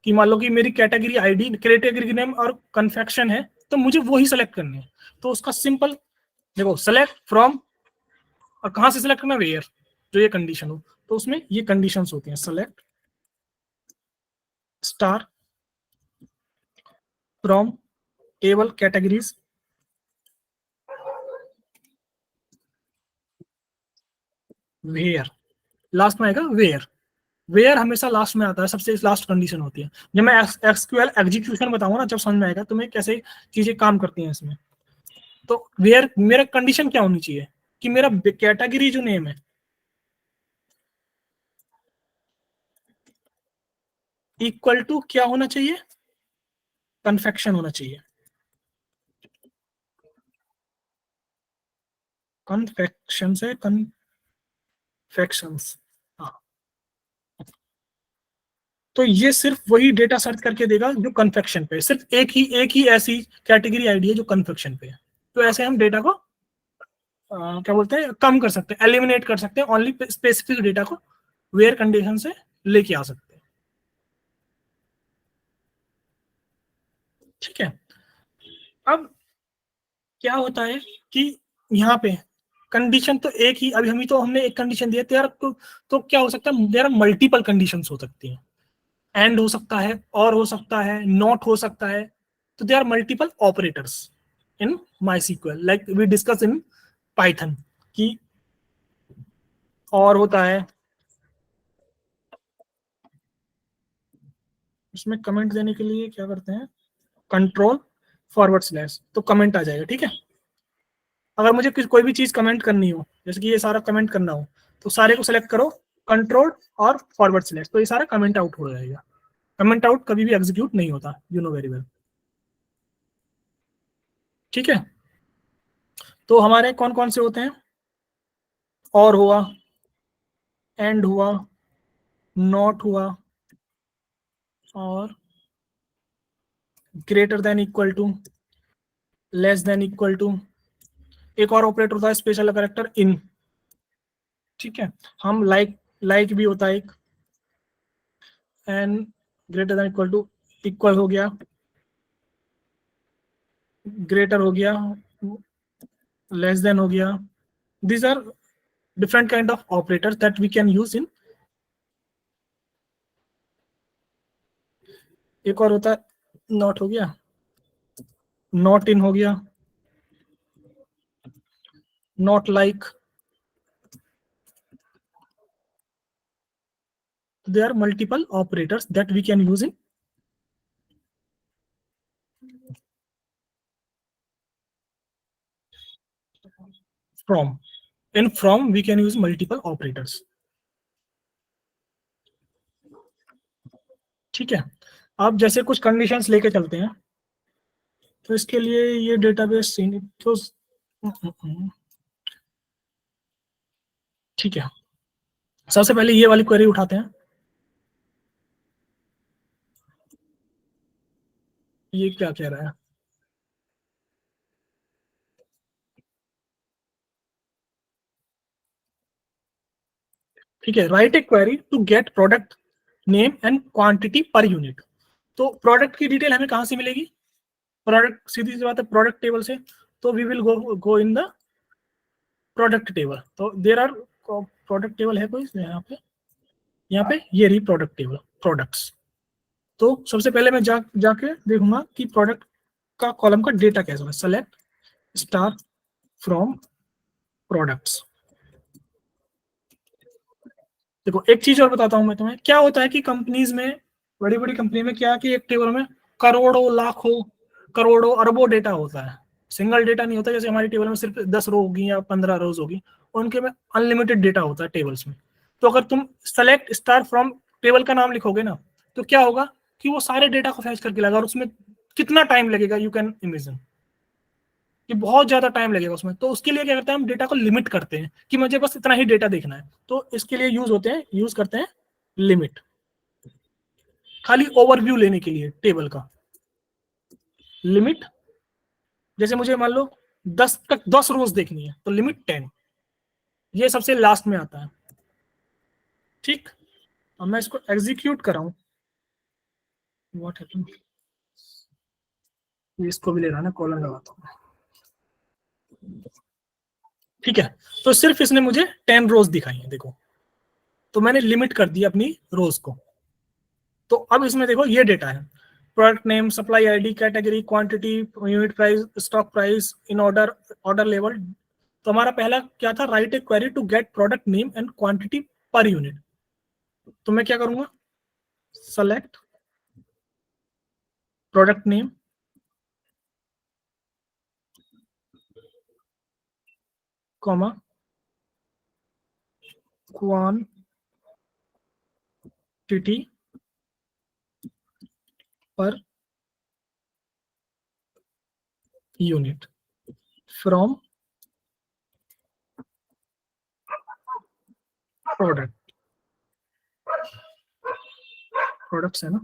कि मान लो कि मेरी कैटेगरी आईडी, कैटेगरी नेम और कन्फेक्शन है, तो मुझे वो ही सेलेक्ट करनी है। तो उसका सिंपल देखो, सेलेक्ट फ्रॉम, और कहां से सेलेक्ट करना? वेयर, जो ये कंडीशन हो, तो उसमें ये कंडीशंस होती हैं, select star from table categories where, last में आएगा वेयर, वेयर हमेशा लास्ट में आता है, सबसे लास्ट कंडीशन होती है। जब मैं एसक्यूएल एग्जीक्यूशन बताऊंगा ना, जब समझ में आएगा तुम्हें कैसे चीजें काम करती हैं इसमें। तो वेयर मेरा कंडीशन क्या होनी चाहिए कि मेरा कैटेगरी जो नेम है, इक्वल टू क्या होना चाहिए, कन्फेक्शन होना चाहिए, कन्फेक्शन से कन्फेक्शंस। हाँ, तो ये सिर्फ वही डेटा सर्च करके देगा जो कन्फेक्शन पे, सिर्फ एक ही ऐसी कैटेगरी आईडी है जो कन्फेक्शन पे है। तो ऐसे हम डेटा को क्या बोलते हैं, कम कर सकते हैं, एलिमिनेट कर सकते हैं, ओनली स्पेसिफिक डेटा को वेयर कंडीशन से लेके आ सकते हैं। ठीक है, अब क्या होता है कि यहाँ पे कंडीशन तो एक ही, अभी हमने एक कंडीशन दिया तो यार, तो क्या हो सकता है, देयर आर मल्टीपल कंडीशंस हो सकती हैं, एंड हो सकता है, और हो सकता है, नॉट हो सकता है, तो they are multiple operators in MySQL, like we discuss in Python कि और होता है, इसमें कमेंट देने के लिए क्या करते हैं, कंट्रोल/, तो कमेंट आ जाएगा। ठीक है, अगर मुझे कोई भी चीज कमेंट करनी हो, जैसे कि ये सारा कमेंट करना हो, तो सारे को सेलेक्ट करो, कंट्रोल और /, तो ये सारा कमेंट आउट हो जाएगा। कमेंट आउट कभी भी एग्जीक्यूट नहीं होता, यू नो वेरी वेल। ठीक है, तो हमारे कौन कौन से होते हैं, और हुआ, एंड हुआ, नॉट हुआ, और greater than equal to, less than equal to, एक और ऑपरेटर होता है स्पेशल कैरेक्टर इन। ठीक है, हम लाइक भी होता है एक, and greater than equal to, equal हो गया, ग्रेटर हो गया, लेस देन हो गया। These are different kind of operators that we can use in. एक और होता है नॉट हो गया, नॉट इन हो गया, not like. There are multiple operators that we can use in from. In from we can use multiple operators. ठीक है, आप जैसे कुछ कंडीशंस लेके चलते हैं, तो इसके लिए ये डेटाबेस तो ठीक है, सबसे पहले ये वाली क्वेरी उठाते हैं। ये क्या कह रहा है, ठीक है, write a query to get product name and quantity per unit. तो प्रोडक्ट की डिटेल हमें कहां से मिलेगी, प्रोडक्ट, सीधी सी बात है, प्रोडक्ट टेबल से। तो we will go in the product table. तो देर आर प्रोडक्ट टेबल है कोई यहाँ पे ये रही प्रोडक्ट टेबल, प्रोडक्ट्स। तो सबसे पहले मैं जाके देखूंगा कि प्रोडक्ट का कॉलम का डेटा कैसा है। Select star from products. देखो एक चीज और बताता हूं मैं तुम्हें, क्या होता है कि कंपनीज में, बड़ी बड़ी कंपनी में क्या, कि एक टेबल में करोड़ों लाखों करोड़ों अरबों डेटा होता है, सिंगल डेटा नहीं होता। जैसे हमारी टेबल में सिर्फ 10 रो होगी या 15 रोज होगी, उनके में अनलिमिटेड डेटा होता है टेबल्स में। तो अगर तुम सेलेक्ट स्टार फ्रॉम टेबल का नाम लिखोगे ना, तो क्या होगा कि वो सारे डेटा को फैच करके लाएगा, और उसमें कितना टाइम लगेगा, यू कैन इमेजिन कि बहुत ज्यादा टाइम लगेगा उसमें। तो उसके लिए क्या करते हैं, हम डेटा को लिमिट करते हैं कि मुझे बस इतना ही डेटा देखना है। तो इसके लिए यूज करते हैं लिमिट, खाली ओवरव्यू लेने के लिए टेबल का लिमिट। जैसे मुझे मान लो 10 रोज देखनी है, तो लिमिट 10, ये सबसे लास्ट में आता है। ठीक, अब मैं इसको एग्जीक्यूट कराऊं, व्हाट हैपेंड, इसको भी ले रहा ना, कॉलम लगाता हूं। ठीक है, तो सिर्फ इसने मुझे 10 रोज दिखाई है, देखो, तो मैंने लिमिट कर दी अपनी रोज को। तो अब इसमें देखो ये डेटा है, product name, supply ID, category, quantity, unit price, stock price, in order, order level. तो हमारा पहला क्या था, write a query to get product name and quantity per unit. तो मैं क्या करूंगा, select product name, comma, quantity per unit from products है ना,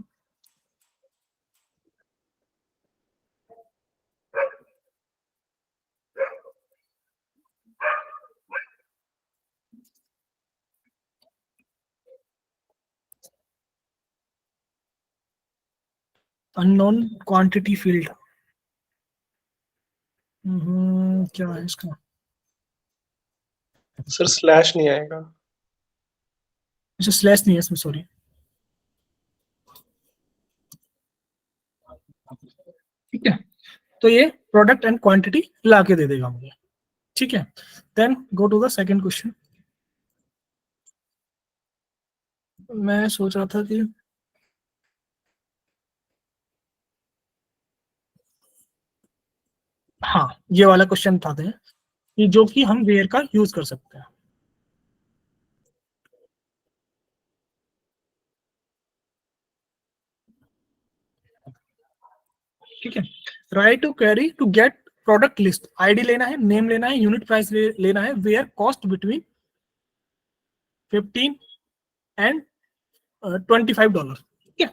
अननोन क्वांटिटी फील्ड। क्या है इसका? सर स्लैश नहीं आएगा। अच्छा, स्लैश नहीं है इसमें, सॉरी। ठीक है, तो ये प्रोडक्ट एंड क्वांटिटी ला के दे देगा मुझे। ठीक है, then go to the second question. मैं सोच रहा था कि हाँ, ये वाला क्वेश्चन उठाते हैं कि जो कि हम वेयर का यूज कर सकते हैं। ठीक है, write to query to get product list, ID लेना है, नेम लेना है, यूनिट प्राइस लेना है, वेयर कॉस्ट बिटवीन 15 एंड $25। ठीक है,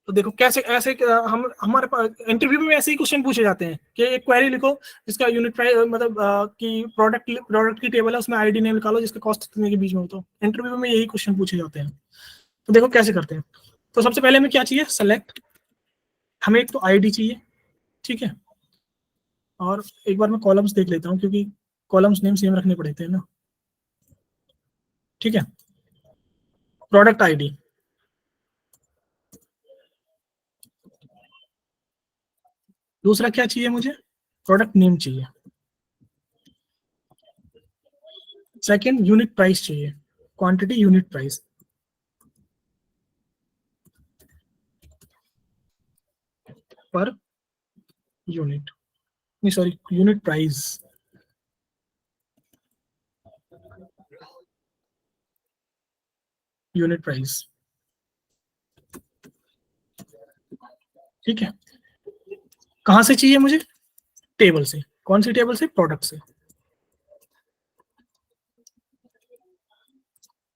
तो देखो कैसे ऐसे हम हमारे पास इंटरव्यू में ऐसे ही क्वेश्चन पूछे जाते हैं कि एक क्वेरी लिखो जिसका यूनिट प्राइस मतलब कि प्रोडक्ट की टेबल है, उसमें आईडी नेम निकालो जिसका कॉस्ट इतने के बीच में हो। तो इंटरव्यू में यही क्वेश्चन पूछे जाते हैं। तो देखो कैसे करते हैं। तो सबसे पहले हमें क्या चाहिए? सेलेक्ट, हमें एक तो आईडी चाहिए। ठीक है, और एक बार मैं कॉलम्स देख लेता हूँ क्योंकि कॉलम्स नेम सेम रखने पड़ते हैं ना। ठीक है, प्रोडक्ट आईडी, दूसरा क्या चाहिए मुझे? प्रोडक्ट नेम चाहिए। सेकंड यूनिट प्राइस चाहिए, quantity unit price. Per unit, नहीं sorry, unit price. Unit price. ठीक है, कहां से चाहिए मुझे? टेबल से। कौन सी टेबल से? प्रोडक्ट से।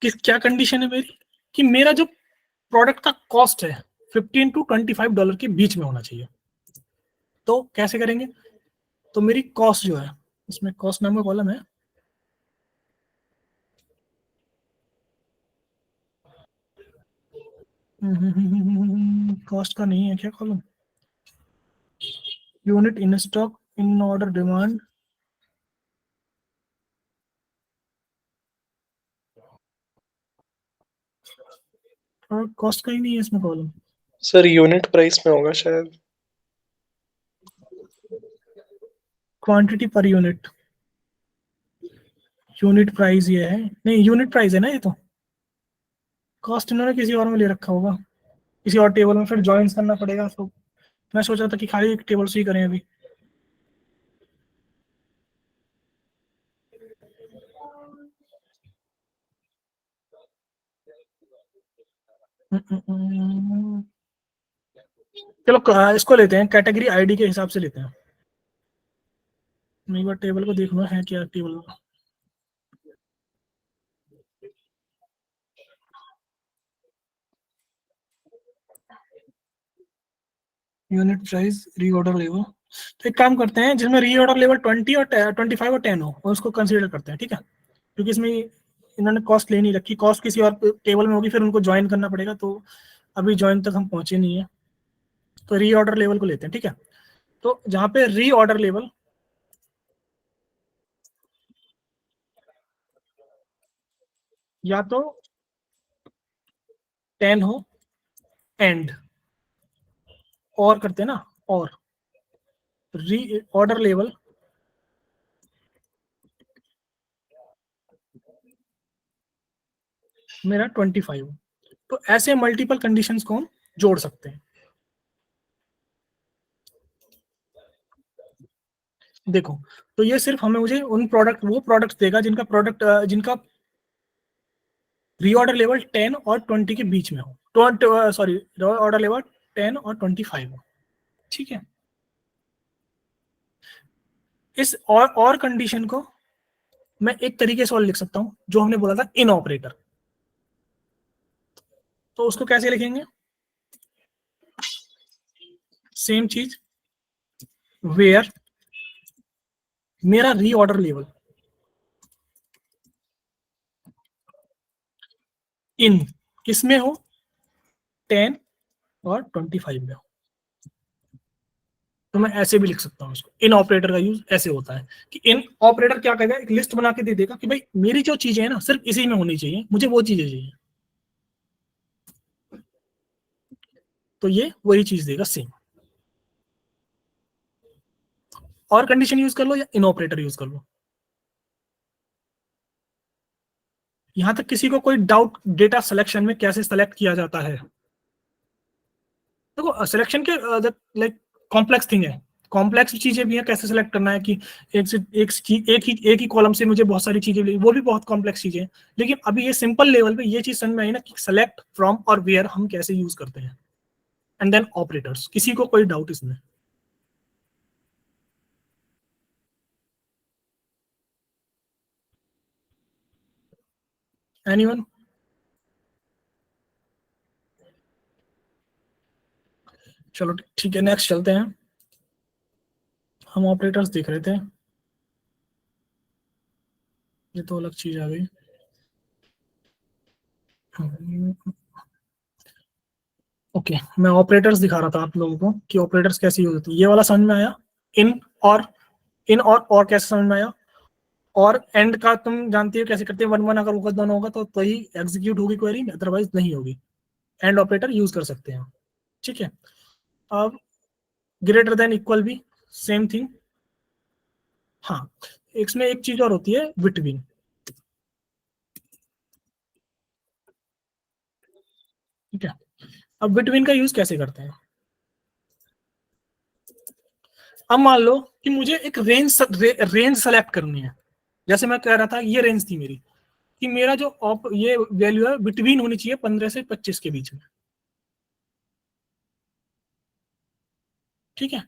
किस क्या कंडीशन है मेरी कि मेरा जो प्रोडक्ट का कॉस्ट है 15 to $25 के बीच में होना चाहिए। तो कैसे करेंगे? तो मेरी कॉस्ट जो है, इसमें कॉस्ट नाम का कॉलम है, कॉस्ट का नहीं है क्या column? Unit in stock, in order, demand, और कॉस्ट का ही नहीं है इसमें कॉलम। सर यूनिट प्राइस में होगा शायद। Quantity per unit, unit price ये है, नहीं यूनिट प्राइस है ना ये तो। कॉस्ट इन्होंने किसी और में ले रखा होगा, किसी और टेबल में, फिर ज्वाइन करना पड़ेगा। तो मैं सोच रहा था कि खाली एक टेबल से ही करें अभी। चलो इसको लेते हैं, कैटेगरी आईडी के हिसाब से लेते हैं। एक बार टेबल को देखना है क्या table. Unit price, reorder level. तो एक काम करते हैं जिसमें रीऑर्डर लेवल 20 और 25 और 10 हो, और उसको कंसीडर करते हैं। ठीक है, क्योंकि इसमें इन्होंने कॉस्ट ले नहीं रखी, कॉस्ट किसी और टेबल में होगी, फिर उनको ज्वाइन करना पड़ेगा। तो अभी ज्वाइन तक हम पहुंचे नहीं है, तो रीऑर्डर लेवल को लेते हैं। ठीक है, तो जहां पे रीऑर्डर लेवल या तो 10 हो, एंड और करते हैं ना, और री ऑर्डर लेवल मेरा 25। तो ऐसे मल्टीपल कंडीशंस को हम जोड़ सकते हैं। देखो, तो ये सिर्फ हमें मुझे उन प्रोडक्ट वो प्रोडक्ट्स देगा जिनका रीऑर्डर लेवल 10 और 20 के बीच में हो, सॉरी रीऑर्डर लेवल 10 और 25 हो, ठीक है। इस और कंडीशन को मैं एक तरीके से और लिख सकता हूं, जो हमने बोला था इन ऑपरेटर। तो उसको कैसे लिखेंगे? सेम चीज, वेयर मेरा रीऑर्डर लेवल इन किसमें हो, 10 और 25 में हो। तो मैं ऐसे भी लिख सकता हूँ इसको। इन ऑपरेटर का यूज ऐसे होता है कि इन ऑपरेटर क्या करेगा, एक लिस्ट बना के दे देगा कि भाई मेरी जो चीजें हैं ना सिर्फ इसी में होनी चाहिए, मुझे वो चीजें चाहिए, तो ये वही चीज देगा सेम। और कंडीशन यूज कर लो या इन ऑपरेटर यूज कर लो। यहां तक किसी को कोई डाउट डेटा सिलेक्शन में कैसे सेलेक्ट किया जाता है? देखो सिलेक्शन के लाइक कॉम्प्लेक्स थिंग है, कॉम्प्लेक्स चीजें भी हैं, कैसे सेलेक्ट करना है कि एक ही कॉलम से मुझे बहुत सारी चीजें मिली, वो भी बहुत कॉम्प्लेक्स चीजें हैं। लेकिन अभी ये सिंपल लेवल पे ये चीज समझ में आई ना कि सेलेक्ट फ्रॉम और वेयर हम कैसे यूज करते हैं, एंड देन ऑपरेटर्स। किसी को कोई डाउट इसमें? एनीवन? चलो ठीक है, नेक्स्ट चलते हैं। हम ऑपरेटर्स देख रहे थे, ये तो अलग चीज आ गई। ओके मैं ऑपरेटर्स दिखा रहा था आप लोगों को कि ऑपरेटर्स कैसे यूज होती है। ये वाला समझ में आया? इन और और कैसे समझ में आया? और एंड का तुम जानती हो कैसे करते हैं, 1 1 अगर होगा दोनों होगा तो ही एग्जीक्यूट होगी क्वेरी, अदरवाइज नहीं होगी। एंड ऑपरेटर यूज कर सकते हैं, ठीक है। अब ग्रेटर देन इक्वल भी सेम थिंग। हाँ इसमें एक चीज और होती है, बिटवीन। ठीक है, अब बिटवीन का यूज कैसे करते हैं? अब मान लो कि मुझे एक रेंज सेलेक्ट करनी है। जैसे मैं कह रहा था ये रेंज थी मेरी, कि मेरा जो ये वैल्यू है बिटवीन होनी चाहिए 15 से 25 के बीच में, ठीक है।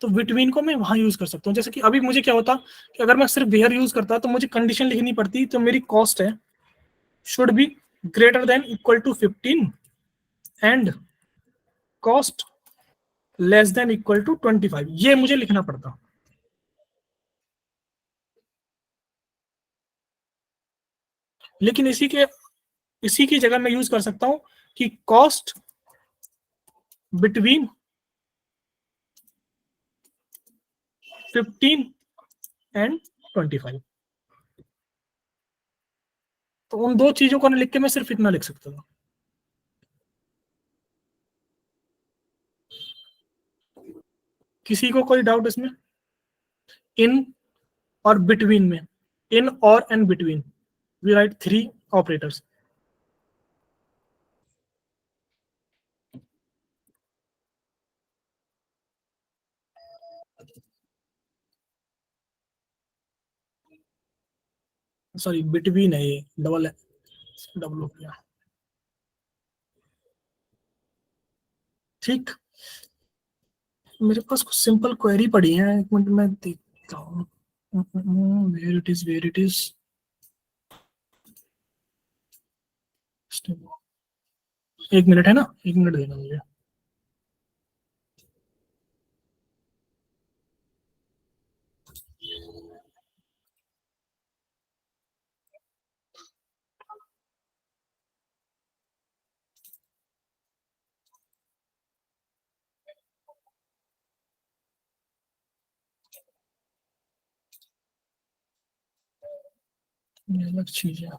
तो बिटवीन को मैं वहां यूज कर सकता हूँ। जैसे कि अभी मुझे क्या होता कि अगर मैं सिर्फ वेयर यूज करता तो मुझे कंडीशन लिखनी पड़ती, तो मेरी कॉस्ट है should be greater than equal to 15 and cost less than equal to 25, ये मुझे लिखना पड़ता। लेकिन इसी की जगह मैं यूज कर सकता हूं कि कॉस्ट बिटवीन 15 एंड 25। तो उन दो चीजों को लिख के मैं सिर्फ इतना लिख सकता था। किसी को कोई डाउट इसमें? इन और बिटवीन में, इन और and between we write 3 operators. Sorry between है, ये डबल हो गया, ठीक। मेरे पास कुछ सिंपल क्वेरी पड़ी है, एक मिनट में देखता हूँ। वेयर इट इज एक मिनट है ना, एक मिनट देना मुझे। ये अलग चीज है।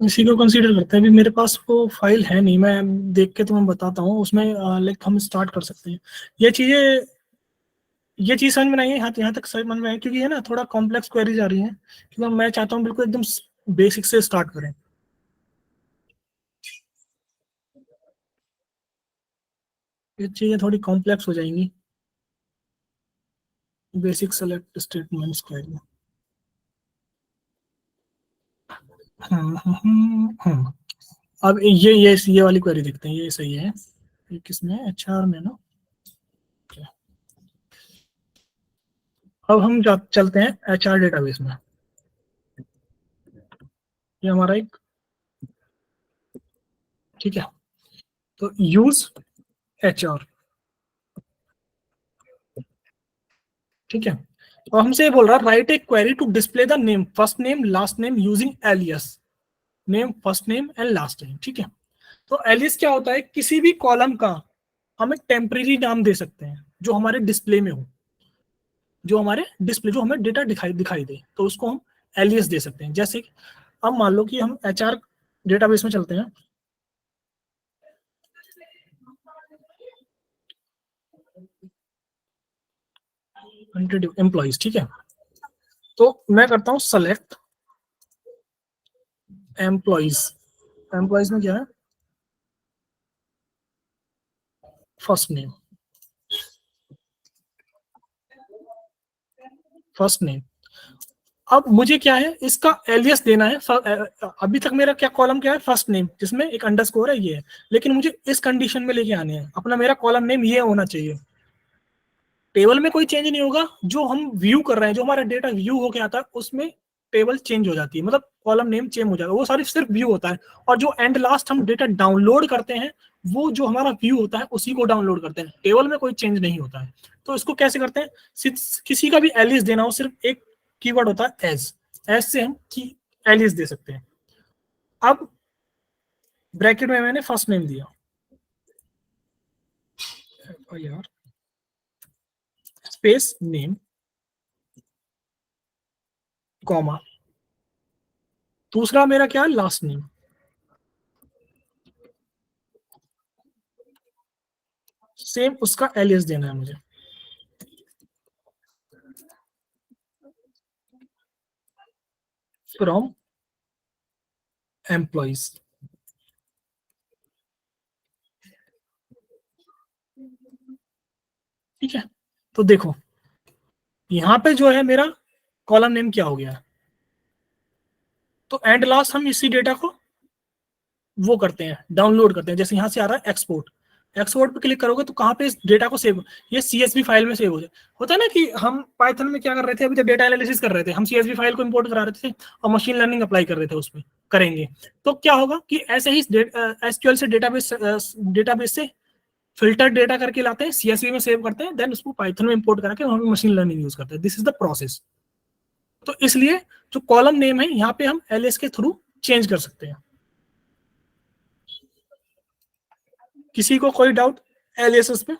इसी को कंसीडर करते हैं। अभी मेरे पास वो फाइल है नहीं, मैं देख के तुम्हें बताता हूँ। उसमें लाइक हम स्टार्ट कर सकते हैं ये चीजें। ये चीज समझ में नहीं है, यहाँ तक समझ में आई, क्योंकि है ना थोड़ा कॉम्प्लेक्स क्वेरीज आ रही हैं, क्योंकि मैं चाहता हूँ बिल्कुल एकदम बेसिक से स्टार्ट करें। ये चीजें थोड़ी कॉम्प्लेक्स हो जाएंगी। Basic select statements query. अब ये वाली क्वेरी देखते हैं, ये सही है। ये किसमें, एचआर में ना। अब हम चलते हैं एचआर डेटाबेस में। ये हमारा एक, ठीक है, तो यूज एचआर, ठीक है। और हमसे ये बोल रहा है write a query to display the name, first name last name using alias, name first name and last name, ठीक है। तो एलियस क्या होता है, किसी भी कॉलम का हम एक टेम्परेरी नाम दे सकते हैं जो हमारे डिस्प्ले में हो, जो हमारे डिस्प्ले, जो हमें डेटा दिखाई दिखाई दे, तो उसको हम एलियस दे सकते हैं। जैसे अब मान लो कि हम एचआर डेटाबेस में चलते हैं, एम्प्लॉइज, ठीक है। तो मैं करता हूं सेलेक्ट एम्प्लॉइज, एम्प्लॉइज में क्या है, फर्स्ट नेम, फर्स्ट नेम। अब मुझे क्या है, इसका एलियस देना है। अभी तक मेरा क्या कॉलम क्या है, फर्स्ट नेम, जिसमें एक अंडरस्कोर है, ये है। लेकिन मुझे इस कंडीशन में लेके आने हैं, अपना मेरा कॉलम नेम ये होना चाहिए। टेबल में कोई चेंज नहीं होगा, जो हम व्यू कर रहे हैं, जो हमारा डेटा व्यू होके आता है, उसमें टेबल चेंज हो जाती है, मतलब कॉलम नेम चेंज हो जाएगा, वो सारी सिर्फ व्यू होता है। और जो एंड लास्ट हम डेटा डाउनलोड करते हैं, वो जो हमारा व्यू होता है उसी को डाउनलोड करते हैं, टेबल में कोई चेंज नहीं होता है। तो इसको कैसे करते हैं, किसी का भी एलिस देना हो, सिर्फ एक कीवर्ड होता है एज, एज से हम की एलिस दे सकते हैं। अब ब्रैकेट में मैंने फर्स्ट नेम दिया यार, स्पेस नेम, कॉमा, दूसरा मेरा क्या है, लास्ट नेम, सेम उसका एलियस देना है मुझे, फ्रॉम एम्प्लॉइज, ठीक है। तो देखो यहां पे जो है मेरा कॉलम नेम क्या हो गया, तो एंड लास्ट हम इसी डेटा को वो करते हैं, डाउनलोड करते हैं। जैसे यहाँ से आ रहा है एक्सपोर्ट, एक्सपोर्ट पे क्लिक करोगे तो कहाँ पे इस डेटा को सेव, ये सीएसवी फाइल में सेव हो जाए। होता है ना कि हम पाइथन में क्या कर रहे थे, अभी तो डेटा एनालिसिस कर रहे थे, हम सीएसवी फाइल को इंपोर्ट करा रहे थे और मशीन लर्निंग अप्लाई कर रहे थे उसमें, करेंगे। तो क्या होगा कि ऐसे ही एसक्यूएल से डेटाबेस से फिल्टर डेटा करके लाते हैं, सीएसवी में सेव करते हैं, देन उसको पाइथन में इंपोर्ट करके हम मशीन लर्निंग यूज करते हैं। This is the process. तो इसलिए जो कॉलम नेम है यहाँ पे हम एलएस के थ्रू चेंज कर सकते हैं। किसी को कोई डाउट एलियासेस पे?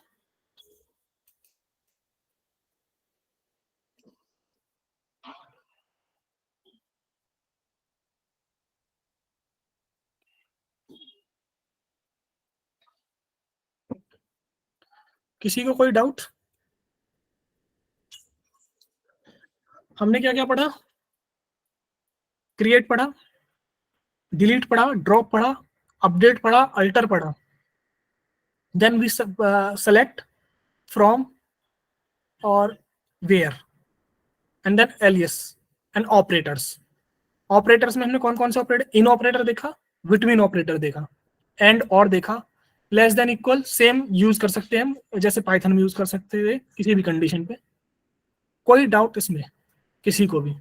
किसी को कोई डाउट? हमने क्या क्या पढ़ा, क्रिएट पढ़ा, डिलीट पढ़ा, ड्रॉप पढ़ा, अपडेट पढ़ा, अल्टर पढ़ा, देन वी सेलेक्ट, फ्रॉम और where, and then alias and operators. Operators में हमने कौन कौन से ऑपरेटर, इन ऑपरेटर देखा, बिटवीन ऑपरेटर देखा, एंड और देखा, less than equal same use कर सकते हैं हम, जैसे पाइथन में यूज कर सकते थे किसी भी कंडीशन पे। कोई डाउट इसमें किसी को भी?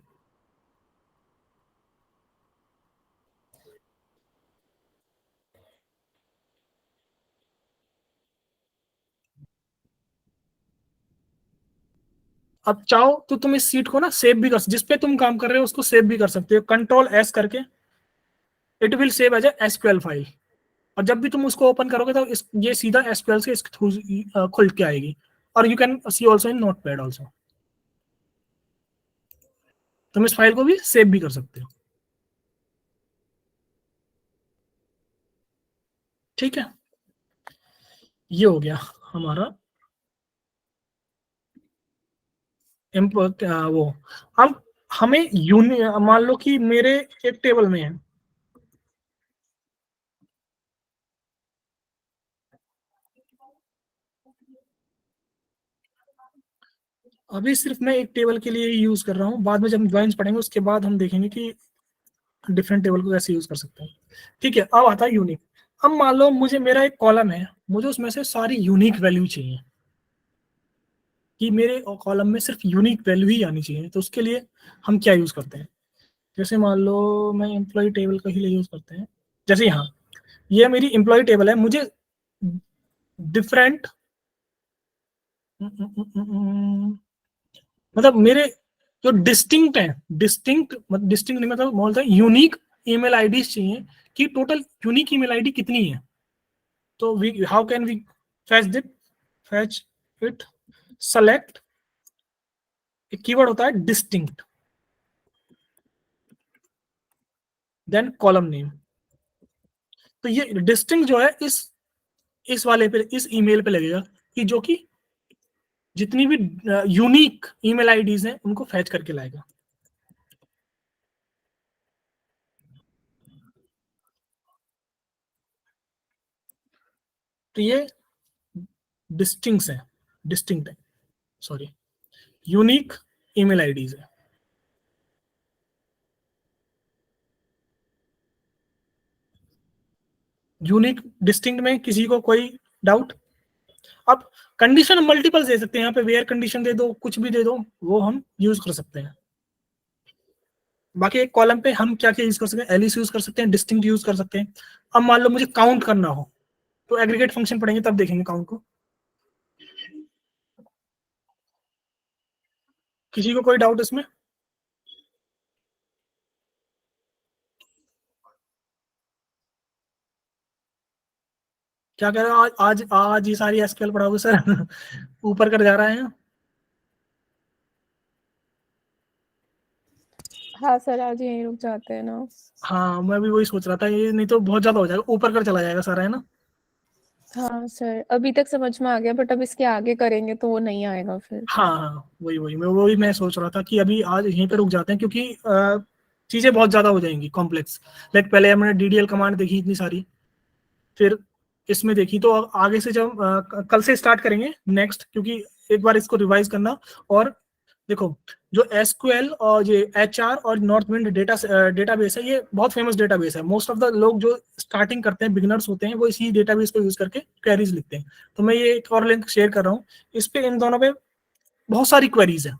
अब चाहो तो तुम इस सीट को ना सेव भी कर, जिस पे तुम काम कर रहे हो उसको सेव भी कर सकते हो, कंट्रोल एस करके, it will save as a SQL file. और जब भी तुम उसको ओपन करोगे तो ये सीधा एसक्यूएल से इसके थ्रू खुल के आएगी। और you can see also in notepad also, तुम इस फाइल को भी सेव भी कर सकते हो, ठीक है। ये हो गया हमारा वो अब हमें मान लो कि मेरे एक टेबल में है, अभी सिर्फ मैं एक टेबल के लिए यूज कर रहा हूँ, बाद में जब हम ज्वाइंस पढ़ेंगे उसके बाद हम देखेंगे कि डिफरेंट टेबल को कैसे यूज कर सकते हैं। ठीक है, अब आता है यूनिक। अब मान लो मुझे मेरा एक कॉलम है, मुझे उसमें से सारी यूनिक वैल्यू चाहिए, कि मेरे कॉलम में सिर्फ यूनिक वैल्यू ही आनी चाहिए। तो उसके लिए हम क्या यूज करते हैं, जैसे मान लो मैं एम्प्लॉय टेबल का ही यूज करते हैं। जैसे यहाँ ये मेरी एम्प्लॉय टेबल है, मुझे डिफरेंट मतलब मेरे जो डिस्टिंक्ट है, डिस्टिंक्ट नहीं मतलब बोलते हैं यूनिक ईमेल आईडी चाहिए, कि टोटल यूनिक ईमेल आईडी कितनी है। तो we how can we fetch it, select, एक कीवर्ड होता है डिस्टिंक्ट, देन कॉलम नेम। तो ये डिस्टिंक्ट जो है इस वाले पे, इस ईमेल पे लगेगा, कि जो कि जितनी भी यूनिक ईमेल आईडीज हैं उनको फैच करके लाएगा। तो ये डिस्टिंक्ट है, सॉरी, यूनिक ईमेल आईडीज है। यूनिक डिस्टिंक्ट में किसी को कोई डाउट? अब कंडीशन हम मल्टीपल दे सकते हैं, यहाँ पे वेयर कंडीशन दे दो, कुछ भी दे दो, वो हम यूज कर सकते हैं। बाकी एक कॉलम पे हम क्या क्या यूज कर सकते हैं, एलिस यूज कर सकते हैं, डिस्टिंक्ट यूज कर सकते हैं। अब मान लो मुझे काउंट करना हो, तो एग्रीगेट फंक्शन पढ़ेंगे तब देखेंगे काउंट को। किसी को कोई डाउट इसमें? क्या कह रहे हो, आज आज ये सारी एसक्यूएल पढ़ाओगे सर? ऊपर कर जा रहा है। हाँ सर, आज यहीं रुक जाते हैं ना। हाँ मैं भी वही सोच रहा था, ये नहीं तो बहुत ज्यादा हो जाएगा, ऊपर कर चला जाएगा सारा, है ना। हाँ सर, अभी तक समझ में आ गया, बट अब इसके आगे करेंगे तो वो नहीं आएगा फिर। हाँ हाँ वही मैं सोच रहा था कि अभी आज यहीं पे रुक जाते हैं, क्योंकि चीजें बहुत ज्यादा हो जाएंगी कॉम्प्लेक्स। लाइक पहले हमने डीडीएल कमांड देखी इतनी सारी, फिर इसमें देखी, तो अब आगे से जब कल से स्टार्ट करेंगे नेक्स्ट, क्योंकि एक बार इसको रिवाइज करना। और देखो, जो एसक्यूएल और ये एचआर और नॉर्थ विंड डेटाबेस है, ये बहुत फेमस डेटाबेस है। मोस्ट ऑफ द लोग जो स्टार्टिंग करते हैं, बिगिनर्स होते हैं, वो इसी डेटाबेस को यूज करके क्वेरीज लिखते हैं। तो मैं ये एक और लिंक शेयर कर रहा हूँ, इस पे इन दोनों पे बहुत सारी क्वेरीज है।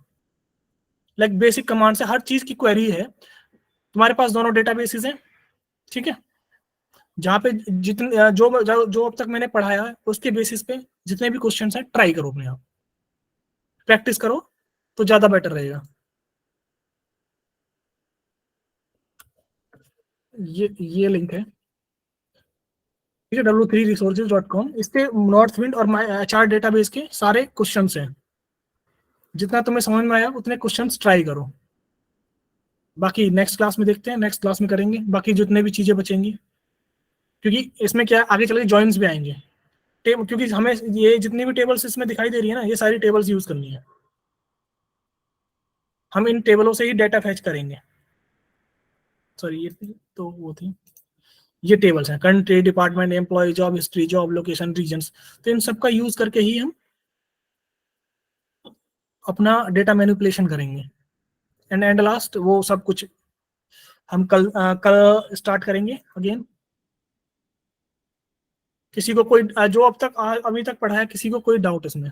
लाइक बेसिक कमांड से हर चीज की क्वेरी है। तुम्हारे पास दोनों डेटाबेसेस हैं, ठीक है, जहाँ पे जितने जो अब तक मैंने पढ़ाया है उसके बेसिस पे जितने भी क्वेश्चन है ट्राई करो, अपने आप प्रैक्टिस करो, तो ज्यादा बेटर रहेगा। ये लिंक है, ठीक है, w3resources.com। इस पे नॉर्थ विंड और माई एचआर डेटाबेस के सारे क्वेश्चन हैं। जितना तुम्हें समझ में आया उतने क्वेश्चन ट्राई करो। बाकी नेक्स्ट क्लास में देखते हैं, नेक्स्ट क्लास में करेंगे बाकी जितने भी चीजें बचेंगी, क्योंकि इसमें क्या आगे चल के जॉइंस भी आएंगे। क्योंकि हमें ये जितनी भी टेबल्स इसमें दिखाई दे रही है ना, ये सारी टेबल्स यूज करनी है। हम इन टेबलों से ही डेटा फैच करेंगे। सॉरी, ये तो वो थी, ये टेबल्स हैं, country, department, employee, job history, job location, regions. तो इन सब का यूज करके ही हम अपना डेटा मैनिपुलेशन करेंगे। एंड लास्ट वो सब कुछ हम कल स्टार्ट करेंगे अगेन। किसी को कोई जो अब तक अभी तक पढ़ा है, किसी को कोई डाउट इसमें?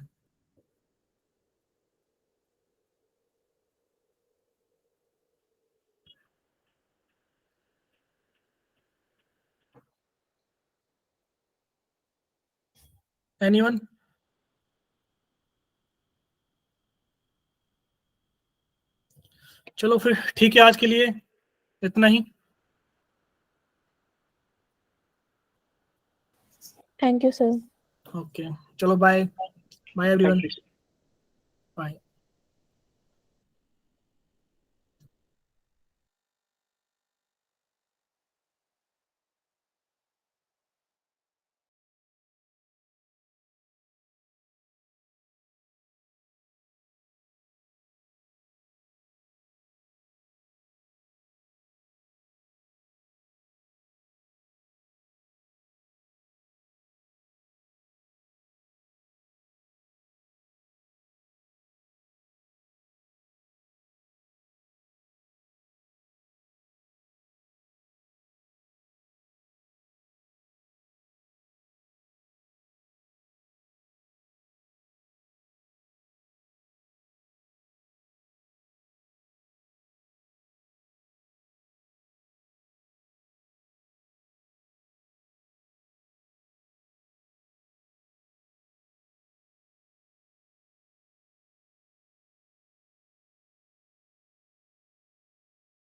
एनीवन? चलो फिर ठीक है, आज के लिए इतना ही। Thank you sir. ओके, चलो bye bye everyone, Thank you. Bye.